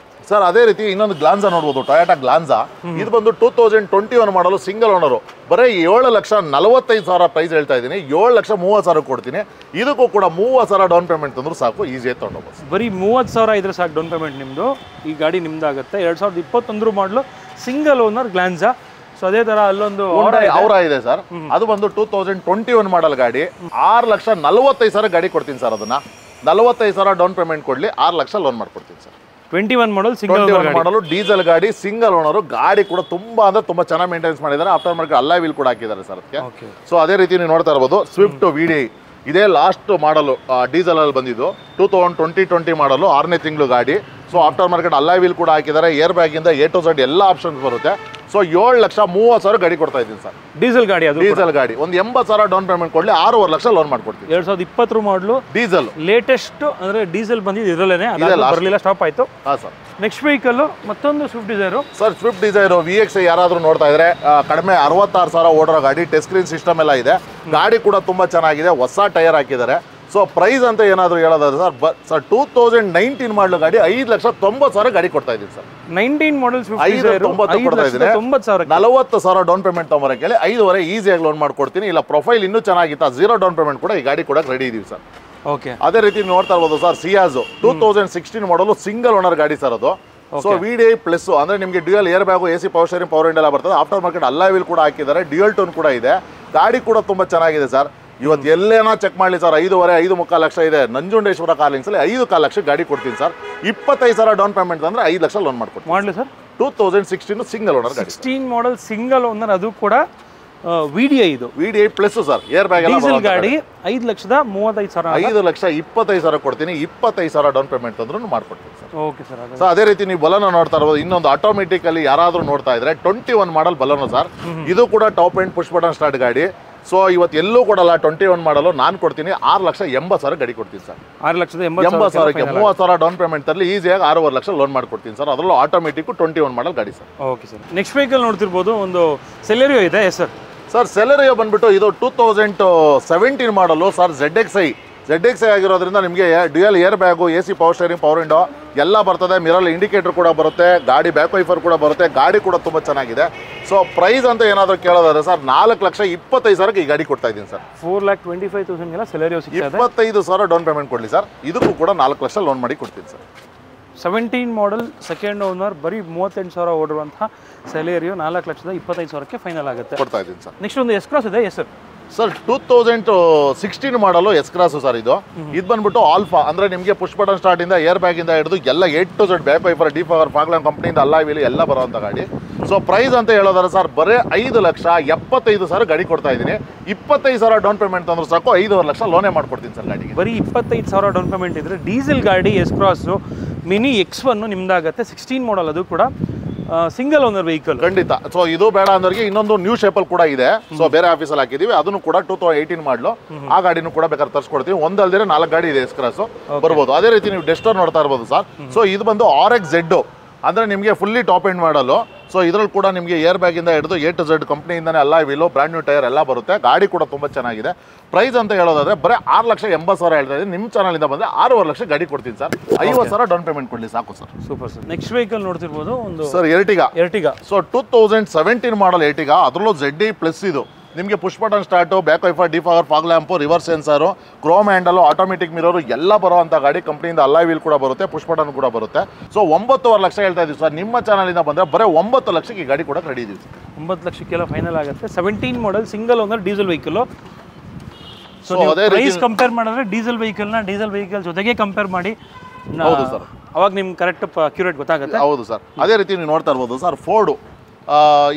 ಸರ್ ಅದೇ ರೀತಿ ಇನ್ನೊಂದು ಗ್ಲಾನ್ಸಾ ನೋಡ್ಬೋದು. Toyota Glanza. ಇದು ಬಂದು 2021 ಮಾಡಲು ಸಿಂಗಲ್ ಓನರು. ಬರೀ 7,45,000 ಪ್ರೈಸ್ ಹೇಳ್ತಾ ಇದ್ದೀನಿ. 7,30,000 ಕೊಡ್ತೀನಿ. ಇದಕ್ಕೂ ಕೂಡ 30,000 ಡೌನ್ ಪೇಮೆಂಟ್ ತಂದ್ರು ಸಾಕು. ಈಸಿಯಾಗಿ ತಗೊಂಡೋಗ್ಬೋದು. ಬರೀ 30,000 ಇದ್ರೆ ಸಾಕು ಡೌನ್ ಪೇಮೆಂಟ್ ನಿಮ್ಮದು. ಈ ಗಾಡಿ ನಿಮ್ದಾಗುತ್ತೆ. 2021 ಮಾಡಲು ಸಿಂಗಲ್ ಓನರ್ ಗ್ಲಾನ್ಸಾ. ಸೊ ಅದೇ ತರ ಅಲ್ಲೊಂದು ಔರಾ ಇದೆ ಸರ್. ಅದು ಬಂದು 2021 ಮಾಡಲ್ ಗಾಡಿ. 6,45,000 ಗಾಡಿ ಕೊಡ್ತೀನಿ ಸರ್. ಅದನ್ನ 45,000 ಡೌನ್ ಪೇಮೆಂಟ್ ಕೊಡ್ಲಿ 6 ಲಕ್ಷ ಲೋನ್ ಮಾಡ್ಕೊಡ್ತೀನಿ ಸರ್. 21 ಮಾಡಲ್ ಸಿಂಗಲ್ ಮಾಡಲು ಡೀಸೆಲ್ ಗಾಡಿ ಸಿಂಗಲ್ ಓನರು. ಗಾಡಿ ಕೂಡ ತುಂಬಾ ಅಂದ್ರೆ ತುಂಬಾ ಚೆನ್ನಾಗಿ ಮೇಂಟೆನೆನ್ಸ್ ಮಾಡಿದ್ದಾರೆ. ಆಫ್ಟರ್ ಮಾರ್ಕೆಟ್ ಅಲಾಯ್ ವೀಲ್ ಕೂಡ ಹಾಕಿದ್ದಾರೆ ಸರ್ ಅದಕ್ಕೆ. ಸೊ ಅದೇ ರೀತಿ ನೀವು ನೋಡ್ತಾ ಇರಬಹುದು ಸ್ವಿಫ್ಟ್ VDI ಇದೇ ಲಾಸ್ಟ್ ಮಾಡಲು ಡೀಸೆಲ್ ಅಲ್ಲಿ ಬಂದಿದ್ದು. 2020 ಮಾಡಲು 6ನೇ ತಿಂಗಳು ಗಾಡಿ. So after market alloy wheel ಕೂಡ ಹಾಕಿದ್ದಾರೆ. ಏರ್ ಬ್ಯಾಗ್ ಇಂದ A to Z ಎಲ್ಲ ಆಪ್ಷನ್ಸ್ ಬರುತ್ತೆ. ಸೊ 7,30,000 ಗಾಡಿ ಕೊಡ್ತಾ ಇದ್ದೀನಿ ಸರ್. ಡೀಸೆಲ್ ಗಾಡಿ. ಅದು ಡೀಸೆಲ್ ಗಾಡಿ ಒಂದು 80,000 ಡೌನ್ ಪೇಮೆಂಟ್ ಕೊಡ್ಲಿ 6.5 ಲಕ್ಷ ಲೋನ್ ಮಾಡ್ಕೊಡ್ತೀನಿ. 2020 ಮಾಡಲು ಡೀಸೆಲ್ ಲೇಟೆಸ್ಟ್ ಅಂದ್ರೆ ಡೀಸೆಲ್ ಬಂದಿದ್ದು ಇದರಲ್ಲೇನೆ. ಬರಲಿಲ್ಲ, ಸ್ಟಾಪ್ ಆಯ್ತು. ಹಾ ಸರ್. ನೆಕ್ಸ್ಟ್ ವೆಹಿಕಲ್ ಮತ್ತೊಂದು Swift Dzire sir. Swift Dzire VXi ಯಾರಾದ್ರೂ ನೋಡ್ತಾ ಇದ್ರೆ ಕಡಿಮೆ 66,000 ಓಡೋ ಗಾಡಿ. ಟಚ್ ಸ್ಕ್ರೀನ್ ಸಿಸ್ಟಮ್ ಎಲ್ಲ ಇದೆ. ಗಾಡಿ ಕೂಡ ತುಂಬಾ ಚೆನ್ನಾಗಿದೆ. ಹೊಸ ಟೈರ್ ಹಾಕಿದ್ದಾರೆ. ಸೊ ಪ್ರೈಸ್ ಅಂತ ಏನಾದ್ರು ಹೇಳೋದಾದ್ರೆ ಸರ್ 2019 ಮಾಡಲು ಗಾಡಿ 5,90,000 ಗಾಡಿ ಕೊಡ್ತಾ ಇದ್ದೀನಿ ಸರ್. 19 ಮಾಡಲ್ 5,90,000 ಕೊಡ್ತಾ ಇದ್ದೀನಿ. 40,000 ಡೌನ್ ಪೇಮೆಂಟ್ ತಗೊಂಬರಕ್ಕೆ 5,500 ಈಸಿಯಾಗಿ ಲೋನ್ ಮಾಡ್ಕೊಡ್ತೀನಿ. ಇಲ್ಲ ಪ್ರೊಫೈಲ್ ಇನ್ನೂ ಚೆನ್ನಾಗಿತ್ತು 0 ಡೌನ್ ಪೇಮೆಂಟ್ ಕೂಡ ಈ ಗಾಡಿ ಕೊಡಕ್ಕೆ ರೆಡಿ ಇದೀವಿ ಸರ್. ಓಕೆ. ಅದೇ ರೀತಿ ನೋಡ್ತಾ ಇರ್ಬೋದು sir Ciaz 2016 model single owner ಗಾಡಿ ಸರ್ ಅದು. ಸೊ VDI ಪ್ಲಸ್ ಅಂದ್ರೆ ನಿಮಗೆ dual air bag AC power steering power window ಎಲ್ಲ ಬರ್ತದೆ. ಆಫ್ಟರ್ ಮಾರ್ಕೆಟ್ ಅಲಾಯ್ ವೀಲ್ ಕೂಡ ಹಾಕಿದ್ದಾರೆ. ಡ್ಯೂಯಲ್ ಟೋನ್ ಕೂಡ ಇದೆ. ಗಾಡಿ ಕೂಡ ತುಂಬಾ ಚೆನ್ನಾಗಿದೆ ಸರ್. ಇವತ್ತು ಎಲ್ಲೇನೋ ಚೆಕ್ ಮಾಡಲಿ ಸರ್. 5,5 ಲಕ್ಷ ಇದೆ ನಂಜುಂಡೇಶ್ವರ ಕಾರ್ಲಿಂಗ್ಸಲ್ಲಿ 5,4 ಲಕ್ಷ ಗಾಡಿ ಕೊಡ್ತೀನಿ ಸರ್. 25,000 ಡೌನ್ ಪೇಮೆಂಟ್ ಅಂದ್ರೆ 5 ಲಕ್ಷ ಲೋನ್ ಮಾಡ್ಕೊಡ್ತೀನಿ. ಮಾಡಲಿ ಸರ್. 2016 ಸಿಂಗಲ್ ಓನರ್ ಗಾಡಿ. 16 ಮಾಡಲ್ ಸಿಂಗಲ್ ಓನರ್ ಅದು ಕೂಡ VDI ಇದು. VDI plus sir. Air bag ಎಲ್ಲ ಡೀಸೆಲ್ ಗಾಡಿ 5,35,000. 5,20,000 ಕೊಡ್ತೀನಿ. 25,000 ಡೌನ್ ಪೇಮೆಂಟ್ ಅಂದ್ರೂ ಮಾಡ್ಕೊಡ್ತೀನಿ ಸರ್. Okay sir. ಸೊ ಅದೇ ರೀತಿ ನೀವು ಬಲನೋ ನೋಡ್ತಾ ಇರ್ಬೋದು. ಇನ್ನೊಂದು ಆಟೋಮೆಟಿಕ್ ಅಲ್ಲಿ ಯಾರಾದ್ರೂ ನೋಡ್ತಾ ಇದ್ರೆ 21 ಮಾಡಲ್ ಬಲನೋ ಸರ್. ಇದು ಕೂಡ top end push button start ಗಾಡಿ. ಸೊ ಇವತ್ತು ಎಲ್ಲೂ ಕೊಡಲ್ಲ 21 ಮಾಡಲು ನಾನು ಕೊಡ್ತೀನಿ 6,80,000 ಗಾಡಿ ಕೊಡ್ತೀನಿ ಸರ್. 6,80,000 30,000 ಡೌನ್ ಪೇಮೆಂಟ್ ತರಲಿ ಈಸಿಯಾಗಿ 6.5 ಲಕ್ಷ ಲೋನ್ ಮಾಡ್ಕೊಡ್ತೀನಿ ಸರ್. ಅದರಲ್ಲೂ ಆಟೋಮೆಟಿಕ್ 21 ಮಾಡಲ್ ಗಾಡಿ sir. Okay sir. Next vehicle ನೋಡ್ತಿರ್ಬೋದು, ಒಂದು ಸೆಲೆರಿಯೋ ಇದೆ ಸರ್. ಸರ್ ಸೆಲೆರಿಯೋ ಬಂದ್ಬಿಟ್ಟು ಇದು 2017 ಮಾಡಲು ಸರ್. ZXi ಆಗಿರೋದ್ರಿಂದ ನಿಮಗೆ dual air bag, AC power steering, power window ಎಲ್ಲ ಬರ್ತದೆ. ಮಿರರ್ ಇಂಡಿಕೇಟರ್ ಕೂಡ ಬರುತ್ತೆ, ಗಾಡಿ ಬ್ಯಾಕ್ ವೈಫರ್ ಕೂಡ ಬರುತ್ತೆ, ಗಾಡಿ ಕೂಡ ತುಂಬ ಚೆನ್ನಾಗಿದೆ. ಸೊ ಪ್ರೈಸ್ ಅಂತ ಏನಾದರೂ ಕೇಳೋದಾದ್ರೆ ಸರ್ 4,25,000 ಈ ಗಾಡಿ ಕೊಡ್ತಾ ಇದ್ದೀನಿ ಸರ್. 4,25,000 ಸೆಲೆರಿಯೋ ಸಿಗ್ತದೆ. 25,000 ಡೌನ್ ಪೇಮೆಂಟ್ ಕೊಡಲಿ ಸರ್. ಇದಕ್ಕೂ ಕೂಡ 4 ಲಕ್ಷ ಲೋನ್ ಮಾಡಿ ಕೊಡ್ತೀನಿ ಸರ್. 17 ಮಾಡಲ್ ಸೆಕೆಂಡ್ ಓನರ್, ಬರೀ 38,000 ಓಡಿರುವಂತಹ ಸೆಲೆರಿಯೋ 4,25,000 ಫೈನಲ್ ಆಗುತ್ತೆ. ಕೊಡ್ತಾ ಇದ್ದೀನಿ ಸರ್. ನೆಕ್ಸ್ಟ್ ಒಂದು ಎಸ್ ಕ್ರಾಸ್ ಇದೆ ಸರ್. ಸರ್ 2016 ಮಾಡಲು ಎಸ್ ಕ್ರಾಸು ಸರ್. ಇದು ಬಂದ್ಬಿಟ್ಟು ಆಲ್ಫಾ, ಅಂದರೆ ನಿಮಗೆ ಪುಷ್ ಬಟನ್ ಸ್ಟಾರ್ಟಿಂದ ಏರ್ ಬ್ಯಾಗಿಂದ ಹಿಡಿದು ಎಲ್ಲ A to Z back wiper, defogger, fog lamp ಕಂಪ್ನಿಯಿಂದ ಅಲ್ಲ ವೀಲ್ ಎಲ್ಲ ಬರೋಂಥ ಗಾಡಿ. ಸೊ ಪ್ರೈಸ್ ಅಂತ ಹೇಳೋದಾದ್ರೆ ಸರ್ ಬರೀ 5,75,000 ಗಾಡಿ ಕೊಡ್ತಾ ಇದ್ದೀನಿ. 25,000 ಡೌನ್ ಪೇಮೆಂಟ್ ತಂದ್ರೆ ಸಾಕು, 5.5 ಲಕ್ಷ ಲೋನೇ ಮಾಡ್ಕೊಡ್ತೀನಿ ಸರ್ ಗಾಡಿಗೆ. ಬರೀ 25,000 ಡೌನ್ ಪೇಮೆಂಟ್ ಇದ್ರೆ ಡೀಸೆಲ್ ಗಾಡಿ ಎಸ್ ಕ್ರಾಸು ಮಿನಿ X1 ನಿಮ್ದಾಗತ್ತೆ. 16 ಮಾಡಲ್, ಅದು ಕೂಡ ಸಿಂಗಲ್ ಓನರ್ ವೆಹಿಕಲ್ ಖಂಡಿತ. ಸೊ ಇದು ಬೇಡ ಅಂದವರಿಗೆ ಇನ್ನೊಂದು ನ್ಯೂ ಶೇಪಲ್ಲಿ ಕೂಡ ಇದೆ. ಸೊ ಬೇರೆ ಆಫೀಸಲ್ಲಿ ಹಾಕಿದೀವಿ, ಅದನ್ನು ಕೂಡ 2018 ಮಾಡಲು. ಆ ಗಾಡಿನೂ ಕೂಡ ಬೇಕಾದ್ರೆ ತರಿಸ್ಕೊಡ್ತೀವಿ. ಒಂದಲ್ದಿರ 4 ಗಾಡಿ ಇದೆ ಎಸ್ ಕ್ರಾಸ್ ಬರ್ಬೋದು. ಅದೇ ರೀತಿ ನೀವು ಡೆಸ್ಟರ್ ನೋಡ್ತಾ ಇರ್ಬೋದು ಸರ್. ಸೊ ಇದು ಬಂದು RX-Z, ಅಂದರೆ ನಿಮಗೆ ಫುಲ್ಲಿ ಟಾಪ್ ಎಂಡ್ ಮಾಡಲು. ಸೊ ಇದರಲ್ಲಿ ಕೂಡ ನಿಮಗೆ ಏರ್ ಬ್ಯಾಗಿಂದ ಹಿಡಿದು A to Z ಕಂಪ್ನಿಯಿಂದನೇ ಎಲ್ಲ ವೀಲು, ಬ್ರ್ಯಾಂಡ್ ನ್ಯೂ ಟೈರ್ ಎಲ್ಲ ಬರುತ್ತೆ. ಗಾಡಿ ಕೂಡ ತುಂಬ ಚೆನ್ನಾಗಿದೆ. ಪ್ರೈಸ್ ಅಂತ ಹೇಳೋದಾದ್ರೆ ಬರೀ 6,80,000 ಹೇಳ್ತಾ ಇದ್ದೀನಿ. ನಿಮ್ಮ ಚಾನಲಿಂದ ಬಂದರೆ 6.5 ಲಕ್ಷ ಗಾಡಿ ಕೊಡ್ತೀನಿ ಸರ್. 50,000 ಡೌನ್ ಪೇಮೆಂಟ್ ಕೊಡಲಿ ಸಾಕು sir. Super sir. Next vehicle ನೋಡ್ತಿರ್ಬೋದು, ಒಂದು sir Ertiga. So 2017 model Ertiga, ಅದರಲ್ಲೂ ZE ಪ್ಲಸ್. ಇದು ನಿಮಗೆ push button start, back wiper, defogger, fog lamp, reverse sensor, chrome handle, automatic mirror ಎಲ್ಲ ಬರುವಂಥ ಗಾಡಿ. ಕಂಪ್ನಿಯಿಂದ ಅಲ್ಲ ವೀಲ್ ಕೂಡ ಬರುತ್ತೆ, ಪುಷ್ ಬಟನ್ ಕೂಡ ಬರುತ್ತೆ. ಸೊ 9.5 ಲಕ್ಷ ಹೇಳ್ತಾ ಇದ್ದೀವಿ ಸರ್. ನಿಮ್ಮ ಚಾನಲಿಂದ ಬಂದರೆ ಬರೀ 9 ಲಕ್ಷಕ್ಕೆ ಈ ಗಾಡಿ ಕೂಡ ರೆಡಿ ಇದೀವಿ ಸರ್. 9 ಲಕ್ಷಕ್ಕೆಲ್ಲ ಫೈನಲ್ ಆಗುತ್ತೆ. 17 model single owner diesel vehicle. So ಅದೇ ಪ್ರೈಸ್ ಕಂಪೇರ್ ಮಾಡಿದ್ರೆ ಡೀಸೆಲ್ ವೆಹಿಕಲ್ ಜೊತೆಗೆ ಕಂಪೇರ್ ಮಾಡಿ. ಹೌದು ಸರ್, ಅವಾಗ ನಿಮ್ಗೆ ಕರೆಕ್ಟ್ ಅಕ್ಯುರೇಟ್ ಗೊತ್ತಾಗುತ್ತೆ. ಹೌದು ಸರ್. ಅದೇ ರೀತಿ ನೀವು ನೋಡ್ತಾ ಇರ್ಬೋದು ಸರ್, ಫೋರ್ಡು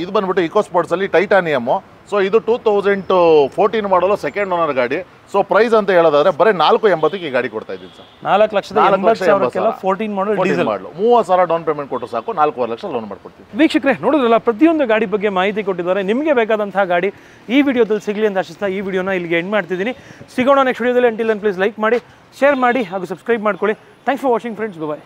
ಇದು ಬಂದ್ಬಿಟ್ಟು ಇಕೋ ಸ್ಪೋರ್ಟ್ಸಲ್ಲಿ ಟೈಟಾನಿಯಮ್ಮು. ಸೊ ಇದು 2014 ಮಾಡಲು ಸೆಕೆಂಡ್ ಓನರ್ ಗಾಡಿ. ಸೊ ಪ್ರೈಸ್ ಅಂತ ಹೇಳೋದಾದ್ರೆ ಬರೀ 4,80,000 ಈ ಗಾಡಿ ಕೊಡ್ತಾ ಇದ್ದೀನಿ ಸರ್. 4,80,000 14 ಮಾಡಲ್ ಡೀಸೆಲ್. 30,000 ಡೌನ್ ಪೇಮೆಂಟ್ ಕೊಟ್ಟರು ಸಾಕು, 4.5 ಲಕ್ಷ ಲೋನ್ ಮಾಡ್ಕೊಡ್ತೀವಿ. ವೀಕ್ಷಕರೇ ನೋಡಿದ್ರಲ್ಲ, ಪ್ರತಿಯೊಂದು ಗಾಡಿ ಬಗ್ಗೆ ಮಾಹಿತಿ ಕೊಟ್ಟಿದ್ದಾರೆ. ನಿಮಗೆ ಬೇಕಾದಂತಹ ಗಾಡಿ ಈ ವಿಡಿಯೋದಲ್ಲಿ ಸಿಗಲಿ ಅಂತ ಆಶಿಸ್ತಾ ಈ ವಿಡಿಯೋನ ಇಲ್ಲಿಗೆ ಎಂಡ್ ಮಾಡ್ತಿದ್ದೀನಿ. ಸಿಗೋಣ ನೆಕ್ಸ್ಟ್ ವಿಡಿಯೋದಲ್ಲಿ. ಅಂಟಿಲ್ ದೆನ್ ಪ್ಲೀಸ್ ಲೈಕ್ ಮಾಡಿ, ಶೇರ್ ಮಾಡಿ ಹಾಗೂ ಸಬ್ಸ್ಕ್ರೈಬ್ ಮಾಡ್ಕೊಳ್ಳಿ. Thanks for watching friends. Bye.